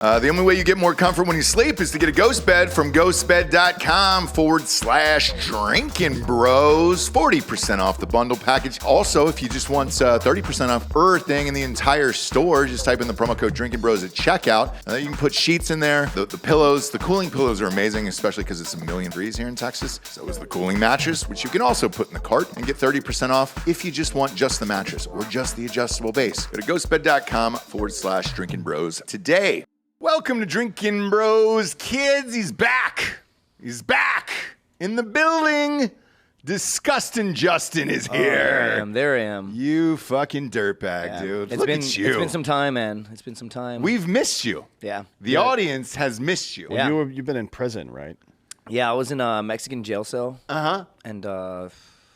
The only way you get more comfort when you sleep is to get a ghost bed from ghostbed.com/Drinkin Bros. 40% off the bundle package. Also, if you just want 30% off everything in the entire store, just type in the promo code Drinkin Bros at checkout. You can put sheets in there. The pillows, the cooling pillows are amazing, especially because it's 1,000,000 degrees here in Texas. So is the cooling mattress, which you can also put in the cart and get 30% off if you just want just the mattress or just the adjustable base. Go to ghostbed.com/Drinkin Bros today. Welcome to Drinkin Bros, kids. He's back. He's back in the building. Disgustin Justin is here. There I am. You fucking dirtbag, dude. Look at you. It's been some time, man. It's been some time. We've missed you. Yeah. The audience has missed you. Yeah. You've been in prison, right? Yeah, I was in a Mexican jail cell. Uh-huh. And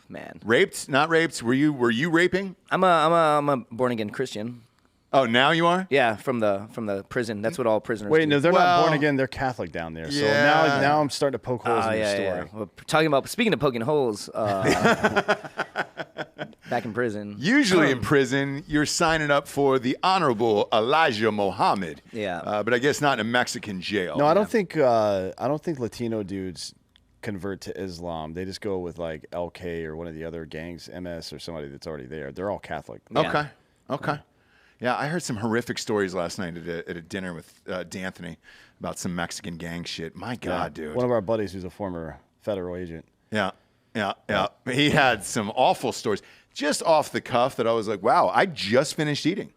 man. Raped? Not raped? Were you raping? I'm a born again Christian. Oh, now you are? Yeah, from the prison. That's what all prisoners Wait, do. no, they're not born again. They're Catholic down there. So now I'm starting to poke holes in your story. Yeah. Well, speaking of poking holes, back in prison. Usually in prison, you're signing up for the Honorable Elijah Muhammad. Yeah. But I guess not in a Mexican jail. No, I don't think Latino dudes convert to Islam. They just go with like LK or one of the other gangs, MS or somebody that's already there. They're all Catholic. Yeah. Okay. Yeah, I heard some horrific stories last night at a dinner with D'Anthony about some Mexican gang shit. My God, dude. One of our buddies who's a former federal agent. Yeah. He had some awful stories just off the cuff that I was like, wow, I just finished eating.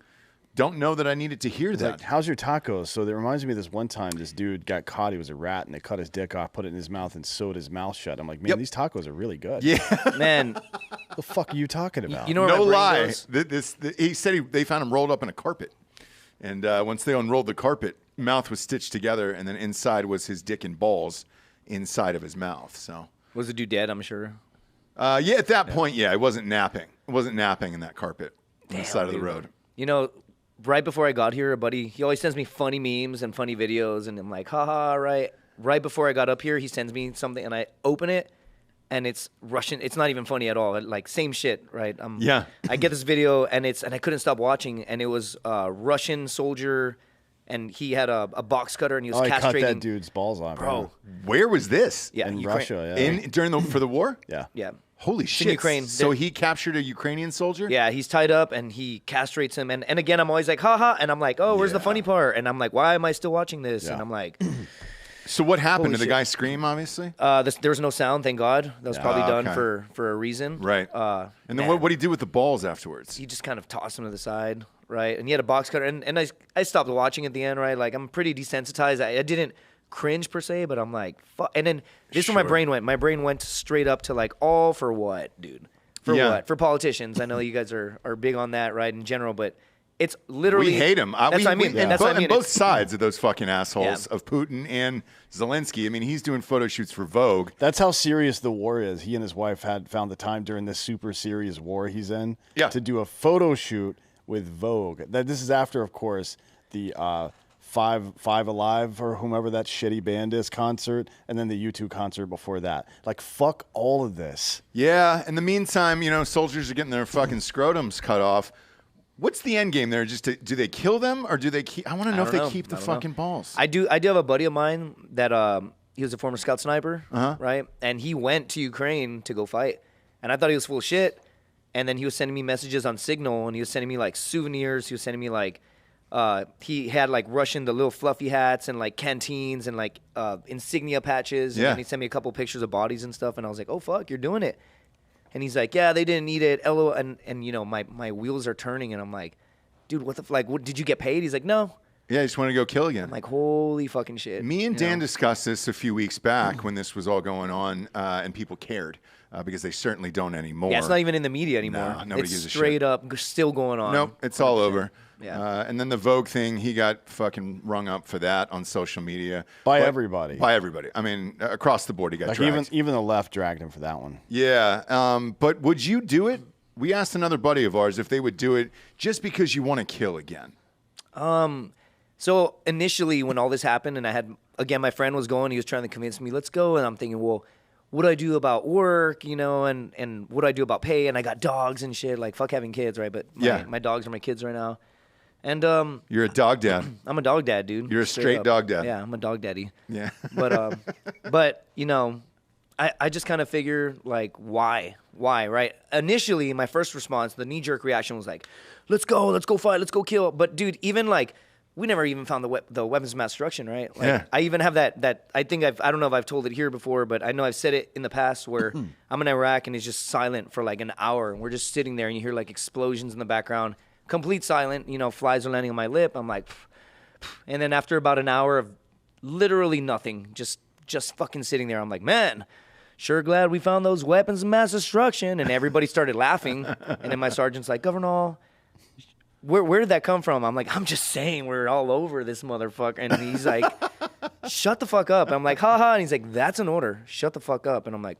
Don't know that I needed to hear that. Like, how's your tacos? So that reminds me of this one time this dude got caught. He was a rat, and they cut his dick off, put it in his mouth, and sewed his mouth shut. I'm like, man, these tacos are really good. Yeah. Man. What the fuck are you talking about? You know where no my lie. brain goes? He said they found him rolled up in a carpet. And once they unrolled the carpet, mouth was stitched together, and then inside was his dick and balls inside of his mouth. So Was the dude dead, I'm sure? Yeah, at that point, yeah, it wasn't napping. It wasn't napping in that carpet on the side of the road. You know, right before I got here, a buddy, he always sends me funny memes and funny videos, and I'm like, haha, right? Right before I got up here, he sends me something, and I open it, and it's Russian. It's not even funny at all. Like, same shit, right? Yeah. I get this video, and I couldn't stop watching, and it was a Russian soldier, and he had a box cutter, and he was castrating. I cut that dude's balls off. Bro. Where was this? Yeah, in Ukraine. Russia, yeah. For the war? Yeah. Yeah. Holy shit. Ukraine. So he captured a Ukrainian soldier? Yeah, he's tied up, and he castrates him. And again, I'm always like, haha. And I'm like, oh, where's the funny part? And I'm like, why am I still watching this? Yeah. And I'm like... So what happened? Did the shit. guy scream, obviously? There was no sound, thank God. That was probably done okay. for a reason. Right. And then man. what did he do with the balls afterwards? He just kind of tossed them to the side, right? And he had a box cutter. And I stopped watching at the end, right? Like, I'm pretty desensitized. I didn't cringe per se, but I'm like, fuck. And then this is where my brain went. My brain went straight up to like, all for what, dude? For what? For politicians. I know you guys are big on that, right, in general, but it's literally... We hate them. That's what I mean. And that's what I mean. Both sides of those fucking assholes of Putin and Zelensky. I mean, he's doing photo shoots for Vogue. That's how serious the war is. He and his wife had found the time during this super serious war he's in to do a photo shoot with Vogue. This is after, of course, the Five Alive or whomever that shitty band is concert, and then the U2 concert before that. Like, fuck all of this. Yeah. In the meantime, soldiers are getting their fucking scrotums cut off. What's the end game there? Do they kill them or do they keep? I want to know if they keep the fucking balls. I do have a buddy of mine that he was a former scout sniper, right? And he went to Ukraine to go fight, and I thought he was full of shit. And then he was sending me messages on Signal, and he was sending me like souvenirs. He was sending me like he had like the little fluffy hats and like canteens and like insignia patches. And then he sent me a couple pictures of bodies and stuff, and I was like, oh fuck, you're doing it. And he's like, yeah, they didn't need it. LOL. And my wheels are turning, and I'm like, dude, what did you get paid? He's like, no. Yeah, I just want to go kill again. I'm like, holy fucking shit. Me and Dan discussed this a few weeks back when this was all going on, and people cared because they certainly don't anymore. Yeah, it's not even in the media anymore. No, nobody it's gives a shit. Straight up, still going on. Nope, it's all over. Yeah. And then the Vogue thing, he got fucking rung up for that on social media. By everybody. By everybody. I mean, across the board, he got dragged. Even the left dragged him for that one. Yeah. But would you do it? We asked another buddy of ours if they would do it just because you want to kill again. So initially when all this happened and I had, again, my friend was going, he was trying to convince me, let's go. And I'm thinking, well, what do I do about work, and what do I do about pay? And I got dogs and shit, like fuck having kids, right? But my dogs are my kids right now. And you're a dog dad. I'm a dog dad, dude. You're a straight dog dad. Yeah, I'm a dog daddy. Yeah. But you know, I just kind of figure like why, right? Initially, my first response, the knee jerk reaction was like, let's go fight, let's go kill. But dude, even like we never even found the weapons of mass destruction, right? Like, yeah. I even have that. I think I don't know if I've told it here before, but I know I've said it in the past where I'm in Iraq and it's just silent for like an hour, and we're just sitting there and you hear like explosions in the background. Complete silent, you know, flies are landing on my lip. I'm like, and then after about an hour of literally nothing, just fucking sitting there, I'm like, man, sure glad we found those weapons of mass destruction. And everybody started laughing. And then my sergeant's like, Governale, where did that come from? I'm like, I'm just saying we're all over this motherfucker. And he's like, shut the fuck up. I'm like, haha. And he's like, that's an order. Shut the fuck up. And I'm like,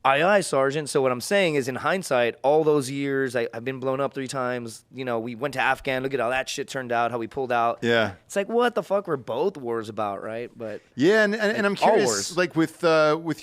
aye, Sergeant. So what I'm saying is, in hindsight, all those years, I've been blown up 3 times. You know, we went to Afghan. Look at how that shit turned out, how we pulled out. Yeah. It's like, what the fuck were both wars about, right? But yeah, and I'm curious, like with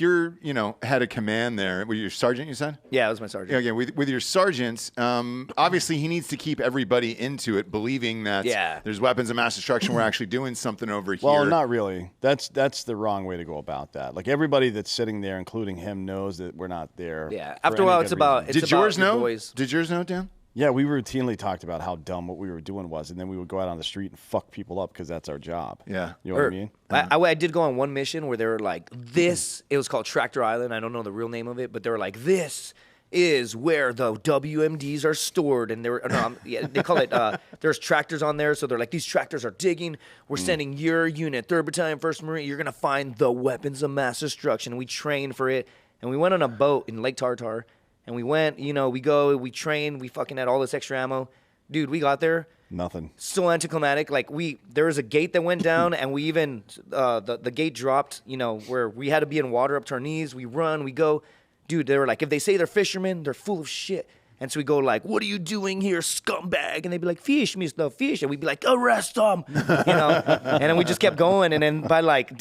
your, you know, head of command there, with your sergeant, you said? Yeah, it was my sergeant. Yeah, with your sergeant, obviously he needs to keep everybody into it, believing that there's weapons of mass destruction. We're actually doing something over here. Well, not really. That's the wrong way to go about that. Like everybody that's sitting there, including him, knows that we're not there. Yeah. After a while, it's about Did yours know? Did yours know, Dan? Yeah, we routinely talked about how dumb what we were doing was, and then we would go out on the street and fuck people up because that's our job. Yeah. You know what I mean? I did go on one mission where they were like, this, it was called Tractor Island. I don't know the real name of it, but they were like, this is where the WMDs are stored. And they were, they call it, there's tractors on there. So they're like, these tractors are digging. We're sending your unit, 3rd Battalion, 1st Marine. You're going to find the weapons of mass destruction. We trained for it. And we went on a boat in Lake Tartar. And we went, you know, we trained, we fucking had all this extra ammo. Dude, we got there. Nothing. So anticlimactic. Like there was a gate that went down, and we even, the gate dropped, you know, where we had to be in water up to our knees. We run, we go. Dude, they were like, if they say they're fishermen, they're full of shit. And so we go like, what are you doing here, scumbag? And they'd be like, fish, Mr. Fish. And we'd be like, arrest them, you know? And then we just kept going. And then by like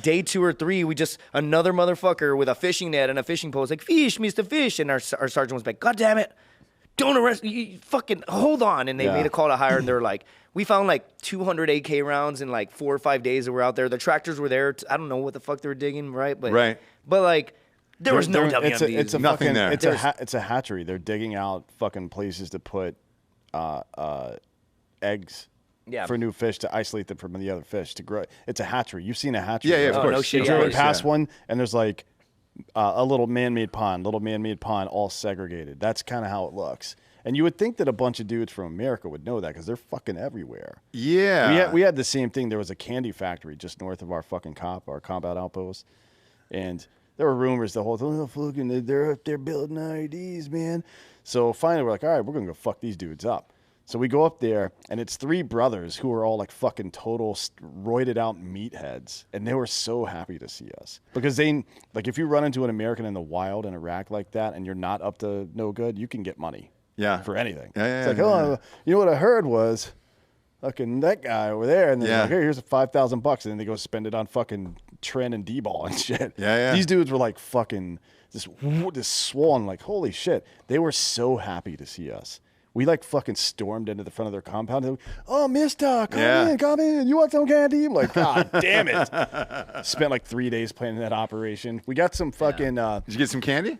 day 2 or 3, we just, another motherfucker with a fishing net and a fishing pole was like, fish, Mr. Fish. And our sergeant was like, God damn it, don't arrest me, fucking hold on. And they made a call to hire, and they were like, we found like 200 AK rounds in like 4 or 5 days that were out there. The tractors were there. I don't know what the fuck they were digging, right? But like, there was no WMDs. It's a nothing fucking, there. It's a hatchery. They're digging out fucking places to put eggs for new fish to isolate them from the other fish to grow. It's a hatchery. You've seen a hatchery. Yeah, of course. No shit. You drive past one, and there's like a little man-made pond, all segregated. That's kind of how it looks. And you would think that a bunch of dudes from America would know that because they're fucking everywhere. Yeah. We had the same thing. There was a candy factory just north of our fucking our combat outpost. And there were rumors the whole time, they're up there building IEDs, man. So finally we're like, all right, we're going to go fuck these dudes up. So we go up there, and it's 3 brothers who are all like fucking total roided out meatheads. And they were so happy to see us. Because they, like, if you run into an American in the wild in Iraq like that and you're not up to no good, you can get money. Yeah. For anything. Yeah, it's like, you know what I heard was fucking that guy over there. And then like, hey, here's $5,000. And then they go spend it on fucking Tren and D-ball and shit. Yeah. These dudes were like fucking this swollen, like, holy shit. They were so happy to see us. We like fucking stormed into the front of their compound. They're like, oh, mister, come in. You want some candy? I'm like, God damn it. Spent like 3 days planning that operation. We got some fucking. Did you get some candy?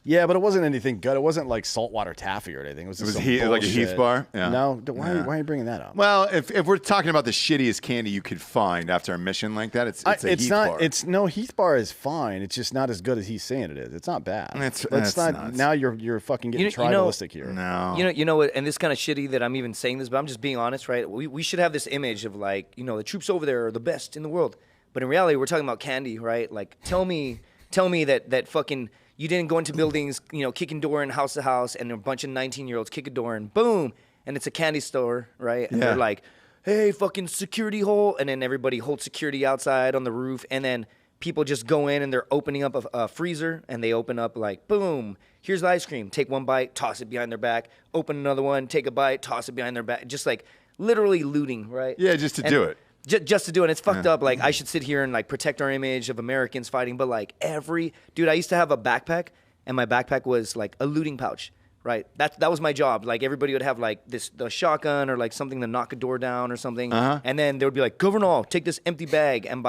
Yeah, but it wasn't anything good. It wasn't like saltwater taffy or anything. It was like a Heath bar? Yeah. No, why are you bringing that up? Well, if we're talking about the shittiest candy you could find after a mission like that, it's a Heath bar. Heath bar is fine. It's just not as good as he's saying it is. It's not bad. That's not. Nuts. Now you're fucking getting tribalistic here. No. You know what? And this kind of shitty that I'm even saying this, but I'm just being honest, right? We should have this image of like, you know, the troops over there are the best in the world. But in reality, we're talking about candy, right? Like, tell me that fucking. You didn't go into buildings, you know, kicking door in house to house, and a bunch of 19-year-olds kick a door, and boom, and it's a candy store, right? And they're like, hey, fucking security hole, and then everybody holds security outside on the roof, and then people just go in, and they're opening up a freezer, and they open up like, boom, here's the ice cream. Take one bite, toss it behind their back. Open another one, take a bite, toss it behind their back. Just like literally looting, right? Yeah, just to do it. Just to do it. It's fucked up. Like, I should sit here and, like, protect our image of Americans fighting. But, like, dude, I used to have a backpack, and my backpack was, like, a looting pouch. right? That was my job. Like everybody would have like the shotgun or like something to knock a door down or something, and then they would be like, Governale, take this empty bag, and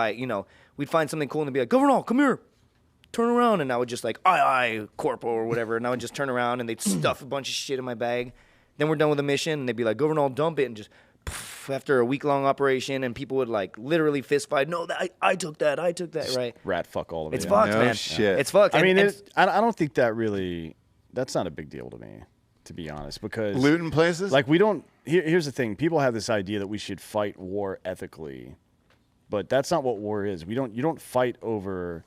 we'd find something cool and they'd be like, Governale, come here, turn around, and I would just like, aye, corporal or whatever, and I would just turn around and they'd stuff a bunch of shit in my bag. Then we're done with the mission, and they'd be like, Governale, dump it, and just after a week-long operation, and people would like literally fist fight. No, I took that, right? Rat fuck all of it. It's fucked, man. Shit. It's fucked. I mean, I don't think that's not a big deal to me, to be honest, because looting places. Like we don't. Here's the thing: people have this idea that we should fight war ethically, but that's not what war is. You don't fight over.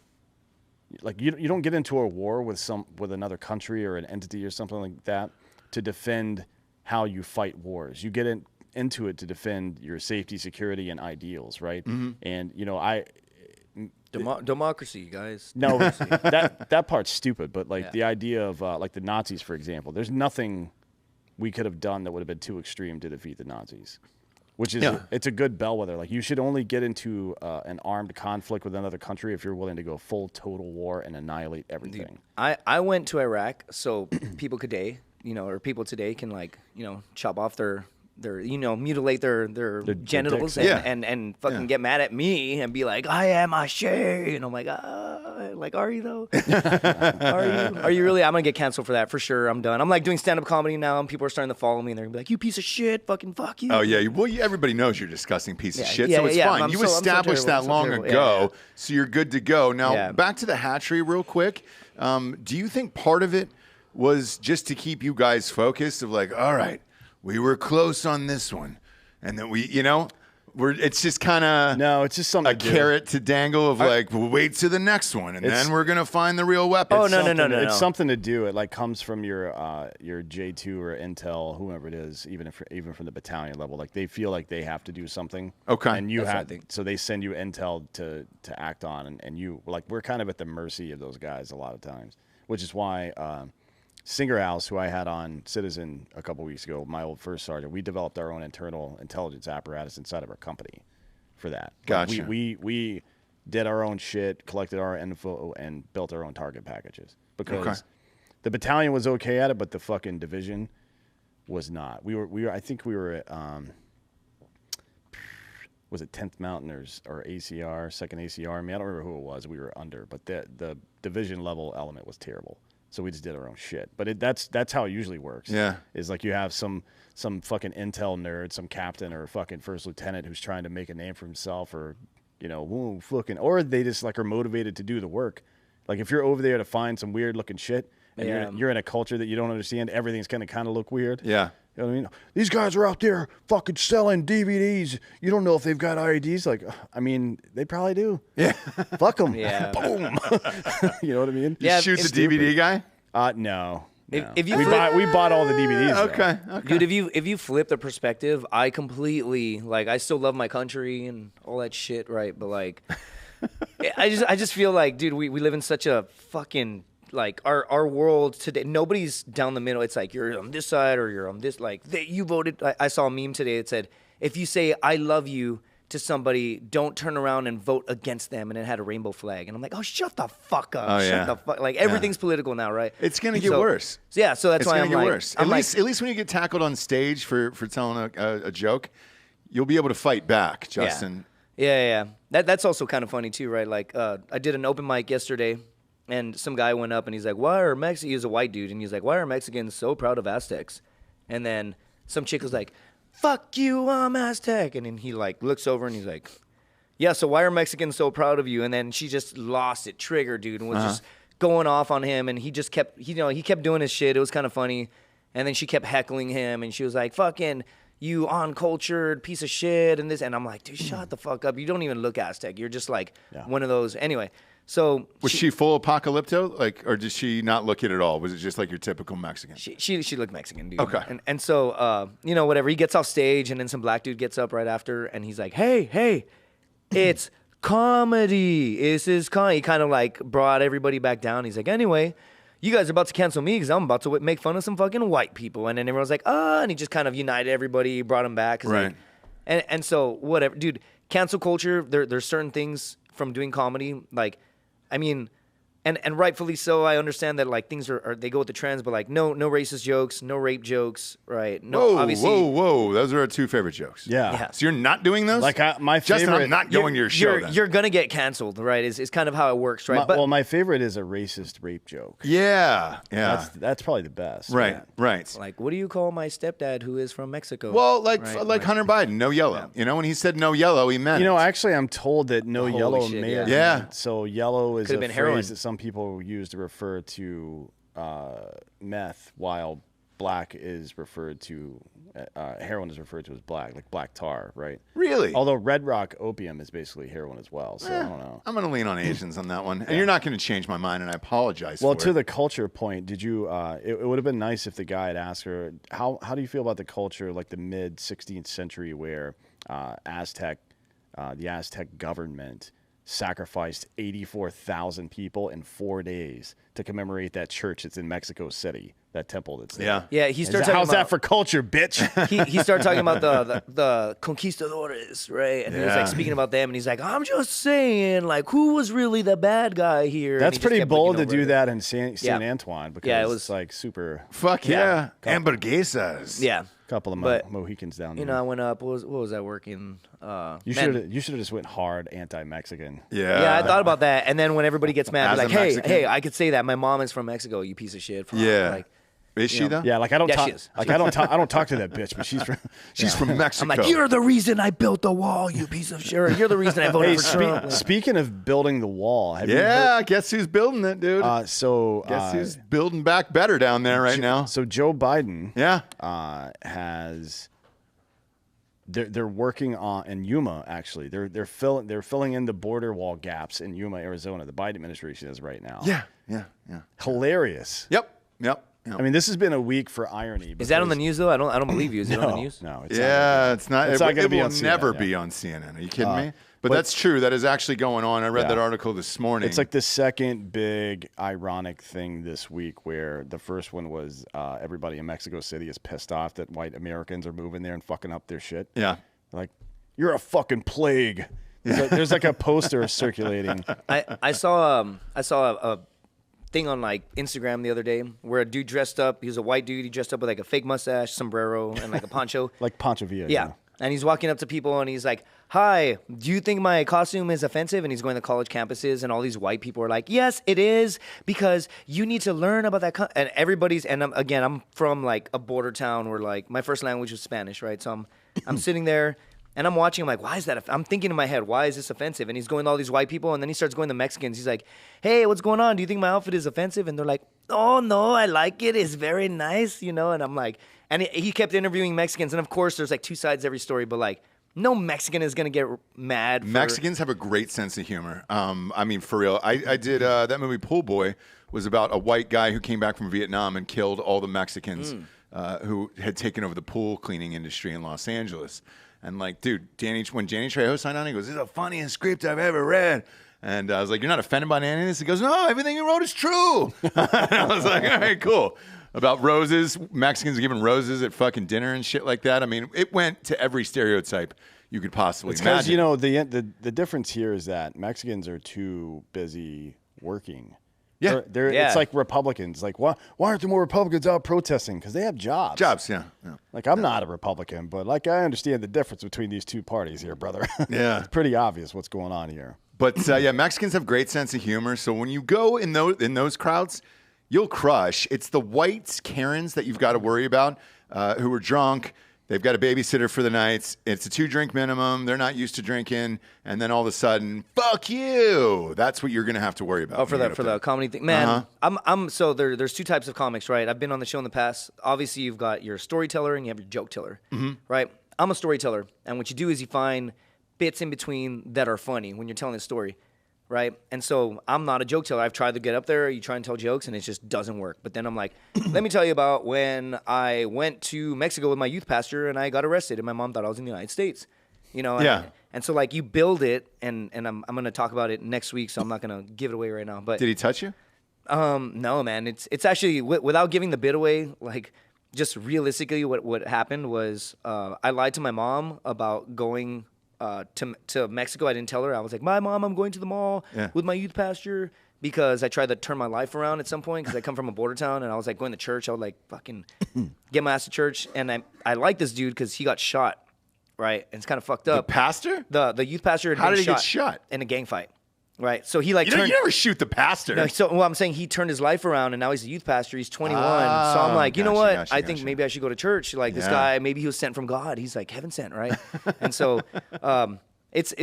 Like you don't get into a war with another country or an entity or something like that to defend how you fight wars. You get into it to defend your safety, security, and ideals, right? Mm-hmm. And democracy, guys. No, that part's stupid. But like the idea of like the Nazis, for example, there's nothing we could have done that would have been too extreme to defeat the Nazis. Which is it's a good bellwether. Like you should only get into an armed conflict with another country if you're willing to go full total war and annihilate everything. Dude, I went to Iraq so people today can like chop off their mutilate their genitals and fucking get mad at me and be like, I am a Shay, and I'm like, are you though? Are you really? I'm gonna get canceled for that for sure. I'm done. I'm like doing stand-up comedy now, and people are starting to follow me, and they're gonna be like, you piece of shit, fucking fuck you. Oh yeah, well everybody knows you're a disgusting piece of shit, so it's fine. You established that long ago, so you're good to go. Now back to the hatchery real quick. Do you think part of it was just to keep you guys focused of like, all right, we were close on this one, and then it's just kind of it's just something a carrot to dangle of like, we'll wait to the next one, and then we're gonna find the real weapon. Oh no. It's something to do. It like comes from your J2 or Intel, whoever it is, even from the battalion level. Like they feel like they have to do something. Okay, and so they send you intel to act on, and you like we're kind of at the mercy of those guys a lot of times, which is why. Singer House, who I had on Citizen a couple weeks ago, my old first sergeant, we developed our own internal intelligence apparatus inside of our company for that. Gotcha. Like we did our own shit, collected our info, and built our own target packages. Because the battalion was okay at it, but the fucking division was not. I think we were at, was it 10th Mountainers or ACR, 2nd ACR? I mean, I don't remember who it was we were under, but the division level element was terrible. So we just did our own shit. But that's how it usually works. Yeah. Is like you have some fucking intel nerd, some captain or fucking first lieutenant who's trying to make a name for himself or, or they just like are motivated to do the work. Like if you're over there to find some weird looking shit and you're in a culture that you don't understand, everything's going to kind of look weird. Yeah. You know what I mean? These guys are out there fucking selling DVDs. You don't know if they've got IEDs. Like, I mean, they probably do. Yeah. Fuck them. Yeah. Boom. You know what I mean? Yeah. Shoot the DVD guy? No. If you we bought all the DVDs. Okay. Dude, if you flip the perspective, I completely like I still love my country and all that shit, right? But like, I just feel like, dude, we live in such a fucking like our world today. Nobody's down the middle. It's like you're on this side or you're on this. Like you voted. I saw a meme today that said, if you say I love you to somebody, don't turn around and vote against them, and it had a rainbow flag. And I'm like, oh, shut the fuck up. Shut the fuck. Like everything's political now, right? It's gonna get worse. Yeah, so that's why I'm like, worse. At least when you get tackled on stage for telling a joke, you'll be able to fight back, Justin. Yeah. That's also kind of funny too, right? Like I did an open mic yesterday, and some guy went up and he's like, why are Mexicans? He's a white dude, and he's like, why are Mexicans so proud of Aztecs? And then some chick was like, fuck you, I'm Aztec. And then he like looks over and he's like, yeah, so why are Mexicans so proud of you? And then she just lost it, trigger, dude, and was just going off on him. And he just kept, he kept doing his shit. It was kind of funny. And then she kept heckling him, and she was like, fucking you uncultured piece of shit and this. And I'm like, dude, shut the fuck up. You don't even look Aztec. You're just like one of those. Anyway. So was she full apocalypto, like, or did she not look it at all? Was it just like your typical Mexican? She looked Mexican, dude. Okay. And so whatever. He gets off stage, and then some black dude gets up right after, and he's like, hey, it's comedy. This is comedy. He kind of like brought everybody back down. He's like, anyway, you guys are about to cancel me because I'm about to make fun of some fucking white people. And then everyone's like, and he just kind of united everybody, brought them back. Right. And so whatever, dude. Cancel culture. There's certain things from doing comedy, like. I mean, And rightfully so. I understand that like things are they go with the trends, but like no racist jokes, no rape jokes, right? No, obviously. Whoa! Those are our 2 favorite jokes. Yeah. So you're not doing those? Like my Justin, favorite. I'm not going to your show. You're gonna get canceled, right? Is kind of how it works, right? Well, my favorite is a racist rape joke. Yeah. That's probably the best. Right. Like, what do you call my stepdad who is from Mexico? Well, like Hunter Biden, no yellow. Yeah. You know, when he said no yellow, he meant. Actually, I'm told that no yellow may have been. So yellow is a phrase heroin. that some people use to refer to meth, while black is referred to, heroin is referred to as black, like black tar, right? Really? Although Red Rock opium is basically heroin as well, so I don't know. I'm going to lean on Asians on that one. And you're not going to change my mind, and I apologize for it. Well, to the culture point, did you, it would have been nice if the guy had asked her, how do you feel about the culture, like the mid-16th century, where the Aztec government sacrificed 84,000 people in 4 days to commemorate that church that's in Mexico City, that temple that's there. Yeah. He started talking how's about, that for culture, bitch? he started talking about the conquistadores, right? And he was like speaking about them, and he's like, I'm just saying, like, who was really the bad guy here? That's pretty bold to do that in Saint Antoine, because it was it's like super. Fuck yeah. Hamburguesas. Yeah. Couple of Mohicans down there. I went up. What was I working? You should have just went hard anti-Mexican. Yeah. I thought about that, and then when everybody gets mad, As be like, a hey, I could say that my mom is from Mexico. You piece of shit. Yeah. Like, is she though? Yeah, like I don't Yeah, talk. she is. Like I don't talk to that bitch, but she's from Mexico. I'm like, you're the reason I built the wall, you piece of shit. Or you're the reason I voted for Trump. Speaking of building the wall, have you Yeah, guess who's building it, dude? guess who's building back better down there right now? So Joe Biden, has. They're working on in Yuma. Actually, they're filling in the border wall gaps in Yuma, Arizona. The Biden administration is right now. Yeah. Hilarious. Yep. I mean, this has been a week for irony. Is that on the news though? I don't believe you. Is it on the news? No. It's not. It's not going to be on CNN. CNN. Never be on CNN. Are you kidding me? But that's true. That is actually going on. I read that article this morning. It's like the second big ironic thing this week, where the first one was everybody in Mexico City is pissed off that white Americans are moving there and fucking up their shit. Yeah. Like, you're a fucking plague. There's like a poster circulating. I saw a thing on like Instagram the other day where a dude dressed up. He was a white dude. He dressed up with like a fake mustache, sombrero, and like a poncho. Like Pancho Villa. Yeah. And he's walking up to people and he's like, hi, do you think my costume is offensive? And he's going to college campuses and all these white people are like, yes, it is, because you need to learn about that. And everybody's, and I'm from like a border town where like my first language was Spanish, right? So I'm sitting there and I'm watching, I'm like, why is that? I'm thinking in my head, why is this offensive? And he's going to all these white people and then he starts going to Mexicans. He's like, hey, what's going on? Do you think my outfit is offensive? And they're like, oh, no, I like it. It's very nice, And I'm like, and he kept interviewing Mexicans. And of course, there's like two sides to every story, but like, no Mexican is going to get mad. Mexicans have a great sense of humor. I mean, for real. I did that movie Pool Boy was about a white guy who came back from Vietnam and killed all the Mexicans who had taken over the pool cleaning industry in Los Angeles. And like, dude, when Danny Trejo signed on, he goes, this is the funniest script I've ever read. And I was like, you're not offended by any of this? He goes, no, everything you wrote is true. And I was like, all right, cool. About roses, Mexicans giving roses at fucking dinner and shit like that. I mean, it went to every stereotype you could possibly imagine. Because, the difference here is that Mexicans are too busy working. Yeah. It's like Republicans. Like, why aren't there more Republicans out protesting? Because they have jobs. Yeah. Like, I'm not a Republican, but like, I understand the difference between these two parties here, brother. Yeah. It's pretty obvious what's going on here. But Mexicans have great sense of humor. So when you go in those crowds, you'll crush. It's the white Karens that you've got to worry about who are drunk. They've got a babysitter for the nights. It's a 2-drink minimum. They're not used to drinking. And then all of a sudden, fuck you. That's what you're going to have to worry about. Oh, for the comedy thing. Man, so there's two types of comics, right? I've been on the show in the past. Obviously, you've got your storyteller and you have your joke teller, right? I'm a storyteller. And what you do is you find bits in between that are funny when you're telling a story. Right? And so I'm not a joke teller. I've tried to get up there. You try and tell jokes, and it just doesn't work. But then I'm like, let me tell you about when I went to Mexico with my youth pastor, and I got arrested, and my mom thought I was in the United States. And so, like, you build it, and I'm going to talk about it next week, so I'm not going to give it away right now. But did he touch you? No, man. It's actually, without giving the bit away, like, just realistically what happened was I lied to my mom about going to Mexico. I didn't tell her. I was like, "My mom, I'm going to the mall with my youth pastor." Because I tried to turn my life around at some point because I come from a border town and I was like going to church. I would like fucking get my ass to church. And I like this dude because he got shot, right? And it's kind of fucked up. The pastor? The youth pastor. How did he get shot? In a gang fight, right? So he like you never shoot the pastor. No, so I'm saying he turned his life around and now he's a youth pastor. He's 21. So I'm like, you know what? I think maybe I should go to church. Like this guy, maybe he was sent from God. He's like heaven sent, right? And so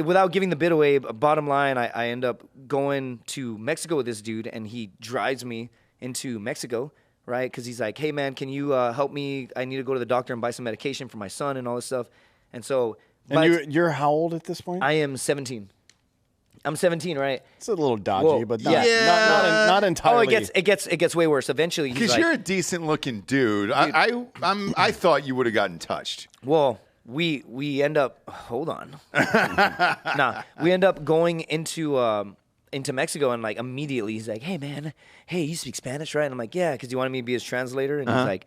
without giving the bit away, bottom line, I end up going to Mexico with this dude, and he drives me into Mexico, right? Because he's like, hey, man, can you help me? I need to go to the doctor and buy some medication for my son and all this stuff. And so... And you're how old at this point? I am 17. I'm 17, right? It's a little dodgy, but not entirely. Oh, it gets way worse. Eventually, because you're a decent looking dude. I thought you would have gotten touched. Well... We end up hold on. We end up going into Mexico and like immediately he's like, hey man, hey, you speak Spanish, right? And I'm like, yeah, because he wanted me to be his translator, and he's like,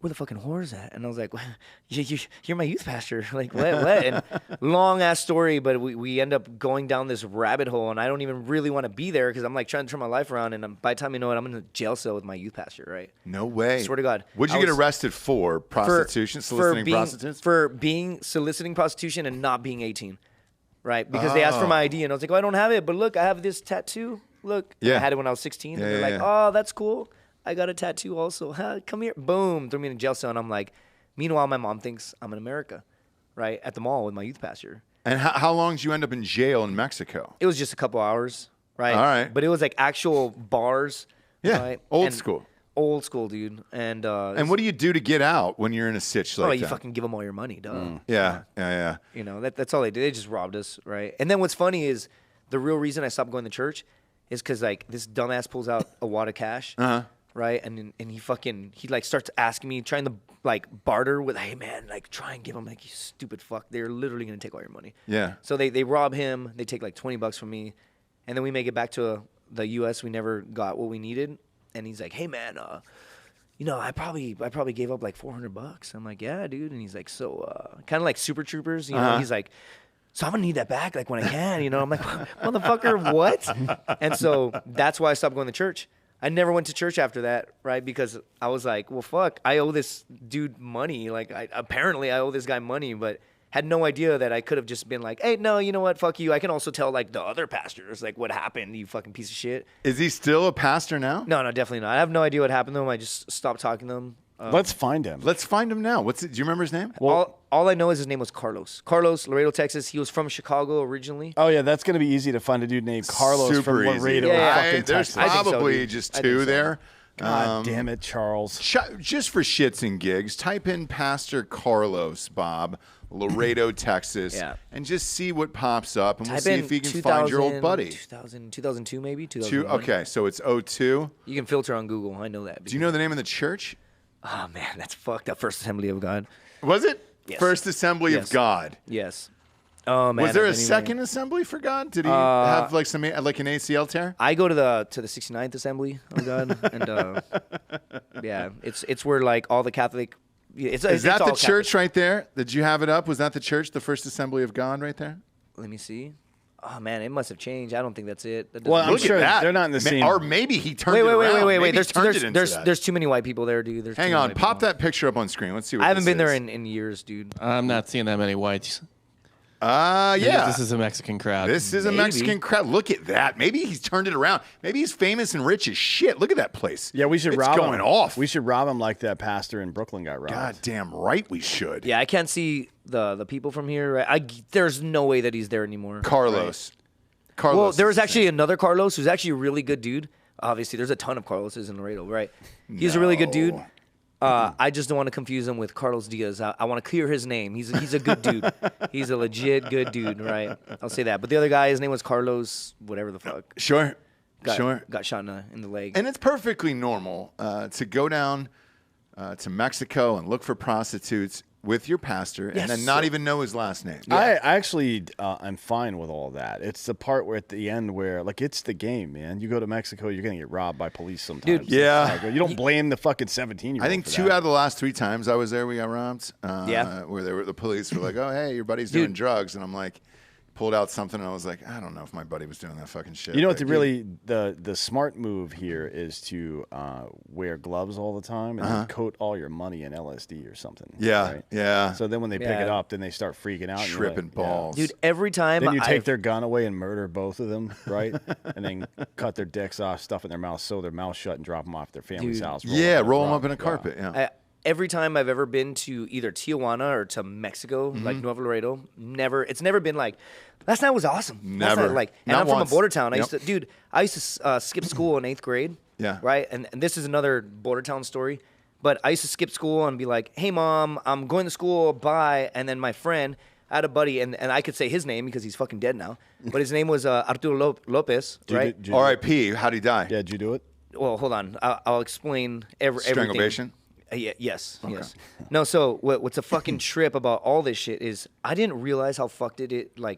where the fucking whore is at? And I was like, well, you're my youth pastor. Like, what? And long ass story, but we end up going down this rabbit hole, and I don't even really want to be there because I'm like trying to turn my life around, and by the time you know it, I'm in a jail cell with my youth pastor, right? No way. I swear to God. What'd you get arrested for? Prostitution? Soliciting prostitutes? For soliciting prostitution and not being 18, right? Because they asked for my ID, and I was like, oh, I don't have it, but look, I have this tattoo. Look. I had it when I was 16, and they're like, oh, that's cool. I got a tattoo also. Come here. Boom. Threw me in a jail cell. And I'm like, meanwhile, my mom thinks I'm in America, right? At the mall with my youth pastor. And how long did you end up in jail in Mexico? It was just a couple hours, right? All right. But it was like actual bars. Yeah. Right? Old school. Old school, dude. And what do you do to get out when you're in a sitch like that? You fucking give them all your money, duh. Yeah. You know, that's all they did. They just robbed us, right? And then what's funny is the real reason I stopped going to church is because like this dumbass pulls out a wad of cash. Right, and he like starts asking me, trying to like barter with, hey man, like try and give him, like, you stupid fuck, they're literally gonna take all your money. Yeah. So they rob him, they take like $20 from me, and then we make it back to the U.S. We never got what we needed, and he's like, hey man, you know, I probably gave up like $400. I'm like, yeah, dude, and he's like, so kind of like Super Troopers, you know, he's like, so I'm gonna need that back like when I can, you know. I'm like, motherfucker, what? And so that's why I stopped going to church. I never went to church after that, right? Because I was like, well, fuck, I owe this dude money. Like, apparently I owe this guy money, but had no idea that I could have just been like, hey, no, you know what? Fuck you. I can also tell, like, the other pastors, like, what happened, you fucking piece of shit. Is he still a pastor now? No, definitely not. I have no idea what happened to him. I just stopped talking to him. Let's find him. Let's find him now. Do you remember his name? Well, all I know is his name was Carlos. Carlos, Laredo, Texas. He was from Chicago originally. Oh, yeah, that's going to be easy to find a dude named Carlos from Laredo. There's probably just two there. God damn it, Charles. Just for shits and gigs, type in Pastor Carlos, Bob, Laredo, Texas, and just see what pops up, and we'll see if you can find your old buddy. 2002 maybe? 2001. Okay, so it's 02. You can filter on Google. I know that. Do you know the name of the church? Oh, man, that's fucked up. First Assembly of God. Was it? Yes. First Assembly of God. Yes. Oh, man. Was there a second Assembly for God? Did he have like an ACL tear? I go to the 69th Assembly of God, and yeah, it's where like all the Catholic. Is that the church right there? Did you have it up? Was that the church, the First Assembly of God, right there? Let me see. Oh man, it must have changed. I don't think that's it. Well, I'm sure they're not in the same. Or maybe he turned it around. Wait. There's too many white people there, dude. Hang on, pop that picture up on screen. Let's see what I haven't been there in years, dude. I'm not seeing that many whites. Yeah. This is a Mexican crowd. This is a Mexican crowd. Look at that. Maybe he's turned it around. Maybe he's famous and rich as shit. Look at that place. Yeah, we should rob him. It's going off. We should rob him like that pastor in Brooklyn got robbed. God damn right we should. Yeah, I can't see the people from here. Right? There's no way that he's there anymore. Carlos. Right? Carlos. Well, there was actually another Carlos who's actually a really good dude. Obviously, there's a ton of Carloses in Laredo, right? He's a really good dude. I just don't want to confuse him with Carlos Diaz. I want to clear his name. He's a good dude. He's a legit good dude, right? I'll say that. But the other guy, his name was Carlos, whatever the fuck. Sure. Got shot in the leg. And it's perfectly normal to go down to Mexico and look for prostitutes with your pastor and then not even know his last name. I actually, I'm fine with all that. It's the part where at the end where, like, it's the game, man. You go to Mexico, you're going to get robbed by police sometimes. Dude, yeah. You don't blame the fucking 17-year-old. I think 2 out of the last 3 times I was there, we got robbed. Where the police were like, oh, hey, your buddy's doing drugs. And I'm like, pulled out something, and I was like, I don't know if my buddy was doing that fucking shit. You know what? The smart move here is to wear gloves all the time and then coat all your money in LSD or something. Yeah, right? yeah. So then when they pick it up, then they start freaking out. Tripping balls. Dude, every time Then you take their gun away and murder both of them, right? And then cut their dicks off, stuff in their mouth, sew their mouth shut, and drop them off their family's house. Roll them up in a carpet. Yeah. Every time I've ever been to either Tijuana or to Mexico, like Nuevo Laredo, it's never been like, last night was awesome. Never. And I'm from a border town. I used to skip school in 8th grade. Yeah. Right? And this is another border town story. But I used to skip school and be like, hey, Mom, I'm going to school, bye. And then my friend, I had a buddy, and I could say his name because he's fucking dead now. But his name was Arturo Lopez, right? R.I.P. How'd he die? Yeah, did you do it? Well, hold on. I'll explain everything. Strangulation? Yes. No, so what's a fucking trip about all this shit is I didn't realize how fucked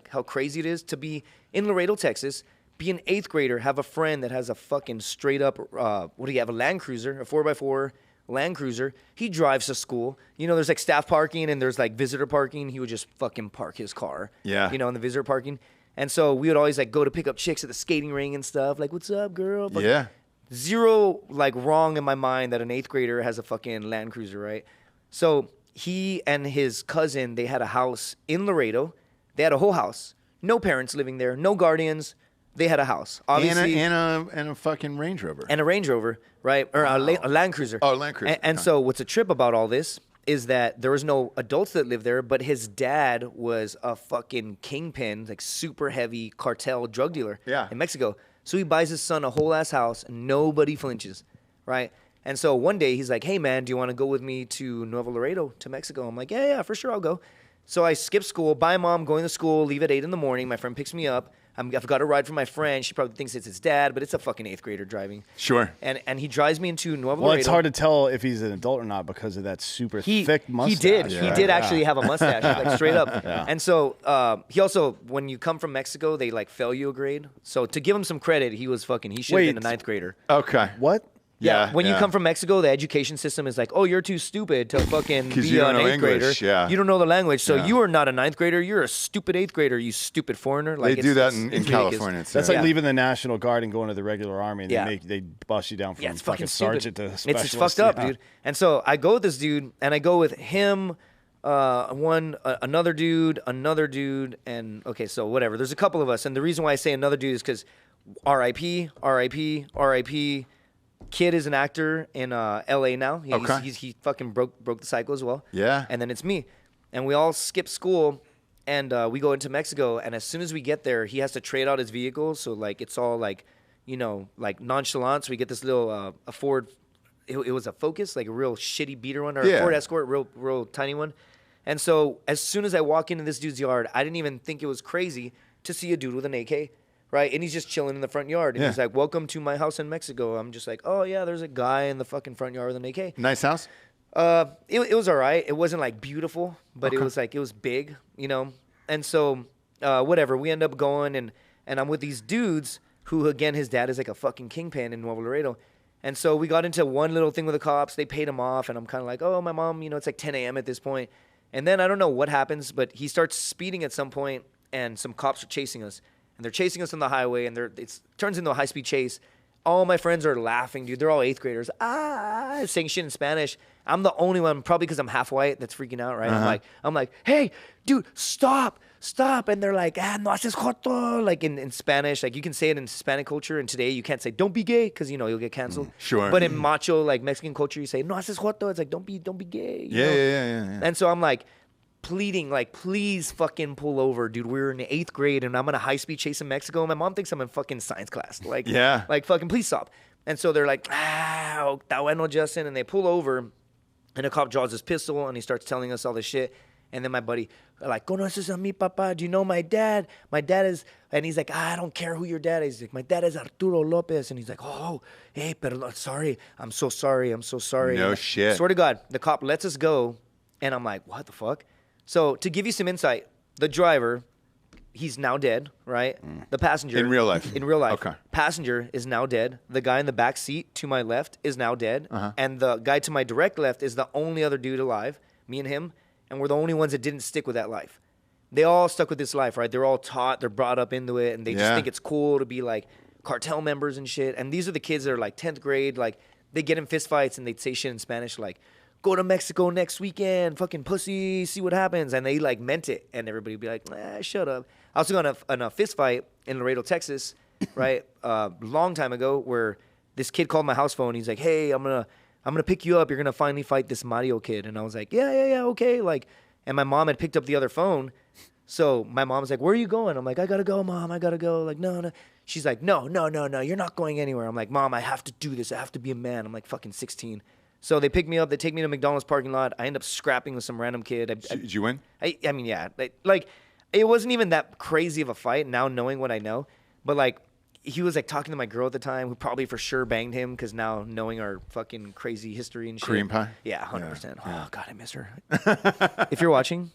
how crazy it is to be in Laredo, Texas, be an 8th grader, have a friend that has a fucking straight up, what do you have, a Land Cruiser, a 4x4 Land Cruiser. He drives to school. You know, there's like staff parking and there's like visitor parking. He would just fucking park his car. Yeah. You know, in the visitor parking. And so we would always like go to pick up chicks at the skating ring and stuff. Like, what's up, girl? But yeah. Zero like wrong in my mind that an 8th grader has a fucking Land Cruiser, right? So he and his cousin, they had a house in Laredo. They had a whole house. No parents living there, no guardians. They had a house. Obviously, and a fucking Range Rover. And a Range Rover, right? Or a Land Cruiser. Oh, Land Cruiser. And so what's a trip about all this is that there was no adults that lived there, but his dad was a fucking kingpin, like super heavy cartel drug dealer in Mexico. So he buys his son a whole ass house and nobody flinches, right? And so one day he's like, hey man, do you want to go with me to Nuevo Laredo, to Mexico? I'm like, yeah, for sure, I'll go. So I skip school, bye mom, going to school, leave at 8 in the morning. My friend picks me up. I've got a ride from my friend. She probably thinks it's his dad, but it's a fucking 8th grader driving. Sure. And he drives me into Nuevo Laredo. Well, it's hard to tell if he's an adult or not because of that super thick mustache. He did. He did actually have a mustache, like straight up. Yeah. And so he also, when you come from Mexico, they like fail you a grade. So to give him some credit, he should have been a 9th grader. Okay. What? Yeah, when you come from Mexico, the education system is like, oh, you're too stupid to fucking be an 8th grader. Yeah. You don't know the language, so you are not a 9th grader. You're a stupid 8th grader, you stupid foreigner. Like, they do that in California. That's like leaving the National Guard and going to the regular army, and they bust you down from it's fucking sergeant to specialist. It's just fucked up, dude. And so I go with this dude, and I go with him, another dude, and okay, so whatever. There's a couple of us, and the reason why I say another dude is because R.I.P., R.I.P., R.I.P., Kid is an actor in L.A. now. He fucking broke the cycle as well. Yeah. And then it's me. And we all skip school, and we go into Mexico. And as soon as we get there, he has to trade out his vehicle. So, like, it's all, like, you know, like nonchalant. So we get this little a Ford. It was a Focus, like a real shitty beater one, or a Ford Escort, real tiny one. And so as soon as I walk into this dude's yard, I didn't even think it was crazy to see a dude with an AK. Right, and he's just chilling in the front yard, and he's like, "Welcome to my house in Mexico." I'm just like, "Oh yeah, there's a guy in the fucking front yard with an AK." Nice house. It was all right. It wasn't like beautiful, but it was big, you know. And so whatever, we end up going, and I'm with these dudes who, again, his dad is like a fucking kingpin in Nuevo Laredo. And so we got into one little thing with the cops. They paid him off, and I'm kind of like, "Oh, my mom, you know, it's like 10 a.m. at this point." And then I don't know what happens, but he starts speeding at some point, and some cops are chasing us. And they're chasing us on the highway, and it turns into a high-speed chase. All my friends are laughing, dude. They're all 8th graders. Saying shit in Spanish. I'm the only one, probably because I'm half white, that's freaking out, right? I'm like, hey, dude, stop. And they're like, no haces joto. Like in Spanish, like you can say it in Hispanic culture, and today you can't say don't be gay because you know you'll get canceled. Sure. But in macho, like Mexican culture, you say no haces joto. It's like don't be gay. Yeah. And so I'm like, pleading, like, please fucking pull over, dude. We're in the 8th grade and I'm on a high-speed chase in Mexico. My mom thinks I'm in fucking science class. Like, like fucking please stop. And so they're like, está bueno, Justin. And they pull over, and a cop draws his pistol, and he starts telling us all this shit. And then my buddy, like, ¿conoces a mi papá? Do you know my dad? My dad is, and he's like, I don't care who your dad is. He's like, my dad is Arturo Lopez. And he's like, oh, hey, pero sorry. I'm so sorry. No shit. Swear to God, the cop lets us go. And I'm like, what the fuck? So to give you some insight, the driver, he's now dead, right? The passenger. In real life? In real life. Okay. Passenger is now dead. The guy in the back seat to my left is now dead. And the guy to my direct left is the only other dude alive, me and him. And we're the only ones that didn't stick with that life. They all stuck with this life, right? They're all taught, they're brought up into it, and they just think it's cool to be like cartel members and shit. And these are the kids that are like 10th grade, like they get in fist fights and they'd say shit in Spanish like, go to Mexico next weekend, fucking pussy, see what happens. And they like meant it. And everybody would be like, shut up. I also got in a fist fight in Laredo, Texas, right? Long time ago where this kid called my house phone. He's like, hey, I'm gonna pick you up. You're gonna finally fight this Mario kid. And I was like, yeah, okay. Like, and my mom had picked up the other phone. So my mom's like, where are you going? I'm like, I gotta go, Mom. I gotta go. Like, no. She's like, no. You're not going anywhere. I'm like, Mom, I have to do this. I have to be a man. I'm like fucking 16. So they pick me up. They take me to McDonald's parking lot. I end up scrapping with some random kid. Did you win? I mean, yeah. Like, it wasn't even that crazy of a fight now knowing what I know. But, like, he was, like, talking to my girl at the time who probably for sure banged him because now knowing our fucking crazy history and shit. Cream pie? Yeah, 100%. Yeah. Oh, God, I miss her. If you're watching,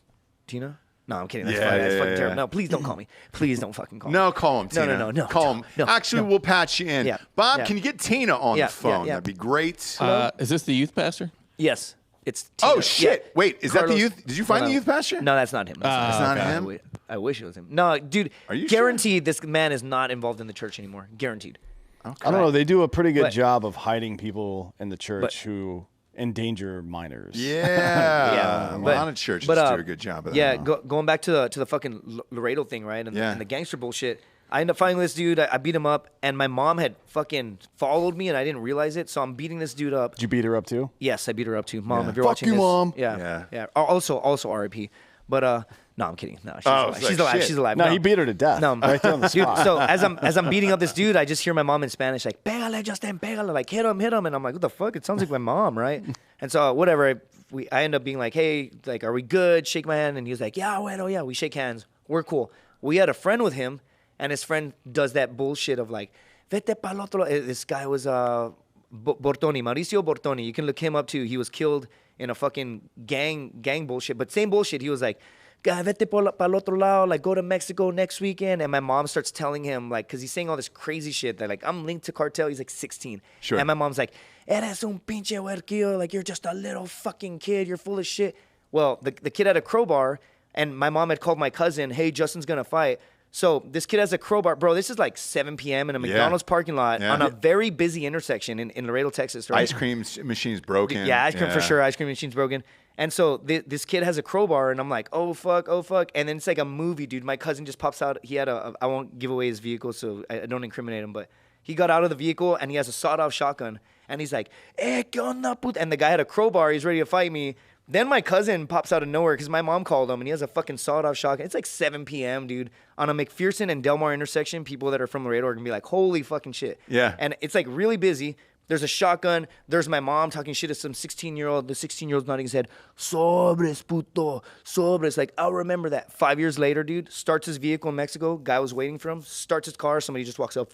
Tina. No, I'm kidding. That's fucking terrible. No, please don't call me. Please don't fucking call me. No, call him, Tina. No. Call him. No, Actually, we'll patch you in. Yeah. Bob, can you get Tina on the phone? Yeah. That'd be great. Is this the youth pastor? Yes. It's Tina. Oh, shit. Yeah. Wait, is Carlos, that the youth? Did you find the youth pastor? No, that's not him. It's not him? I wish it was him. No, dude, Are you guaranteed this man is not involved in the church anymore. Guaranteed. I don't know. They do a pretty good But- job of hiding people in the church who endanger minors. Yeah. A lot of churches do a good job of that. Yeah, going back to the fucking Laredo thing, right? And the gangster bullshit. I ended up finding this dude. I beat him up, and my mom had fucking followed me, and I didn't realize it. So I'm beating this dude up. Did you beat her up too? Yes, I beat her up too. Mom, if you're Fuck watching you, this, Mom. Yeah. Also RIP. But no, I'm kidding. No, she's Oh, alive. it's like She's alive. shit. She's alive. No, he beat her to death. No, right there on the dude. spot. So as I'm beating up this dude, I just hear my mom in Spanish like "Pégale, Justin, pégale," like hit him, and I'm like, what the fuck? It sounds like my mom, right? And so whatever, I end up being like, hey, like, are we good? Shake my hand, and he was like, yeah, bueno, yeah. We shake hands. We're cool. We had a friend with him, and his friend does that bullshit of like, vete pa'l otro. This guy was Bortoni, Mauricio Bortoni. You can look him up too. He was killed in a fucking gang bullshit, but same bullshit. He was like, vete pa'l otro lado, like go to Mexico next weekend. And my mom starts telling him, like, because he's saying all this crazy shit that like I'm linked to Cartel. He's like 16. Sure. And my mom's like, eres un pinche huerquillo, like you're just a little fucking kid. You're full of shit. Well, the kid had a crowbar, and my mom had called my cousin, hey, Justin's gonna fight. So this kid has a crowbar. Bro, this is like 7 p.m. in a McDonald's parking lot on a very busy intersection in Laredo, Texas. Right? Ice cream machine's broken. Yeah, ice cream for sure. Ice cream machine's broken. And so this kid has a crowbar, and I'm like, oh, fuck. And then it's like a movie, dude. My cousin just pops out. He had I won't give away his vehicle, so I don't incriminate him, but he got out of the vehicle, and he has a sawed-off shotgun. And he's like, ¿qué onda, puta? And the guy had a crowbar. He's ready to fight me. Then my cousin pops out of nowhere because my mom called him, and he has a fucking sawed-off shotgun. It's like 7 p.m., dude. On a McPherson and Delmar intersection, people that are from Laredo are going to be like, holy fucking shit. Yeah. And it's like really busy. There's a shotgun. There's my mom talking shit to some 16-year-old. The 16-year-old's nodding his head. Sobres, puto. Sobres. Like, I'll remember that. 5 years later, dude, starts his vehicle in Mexico. Guy was waiting for him. Starts his car. Somebody just walks up.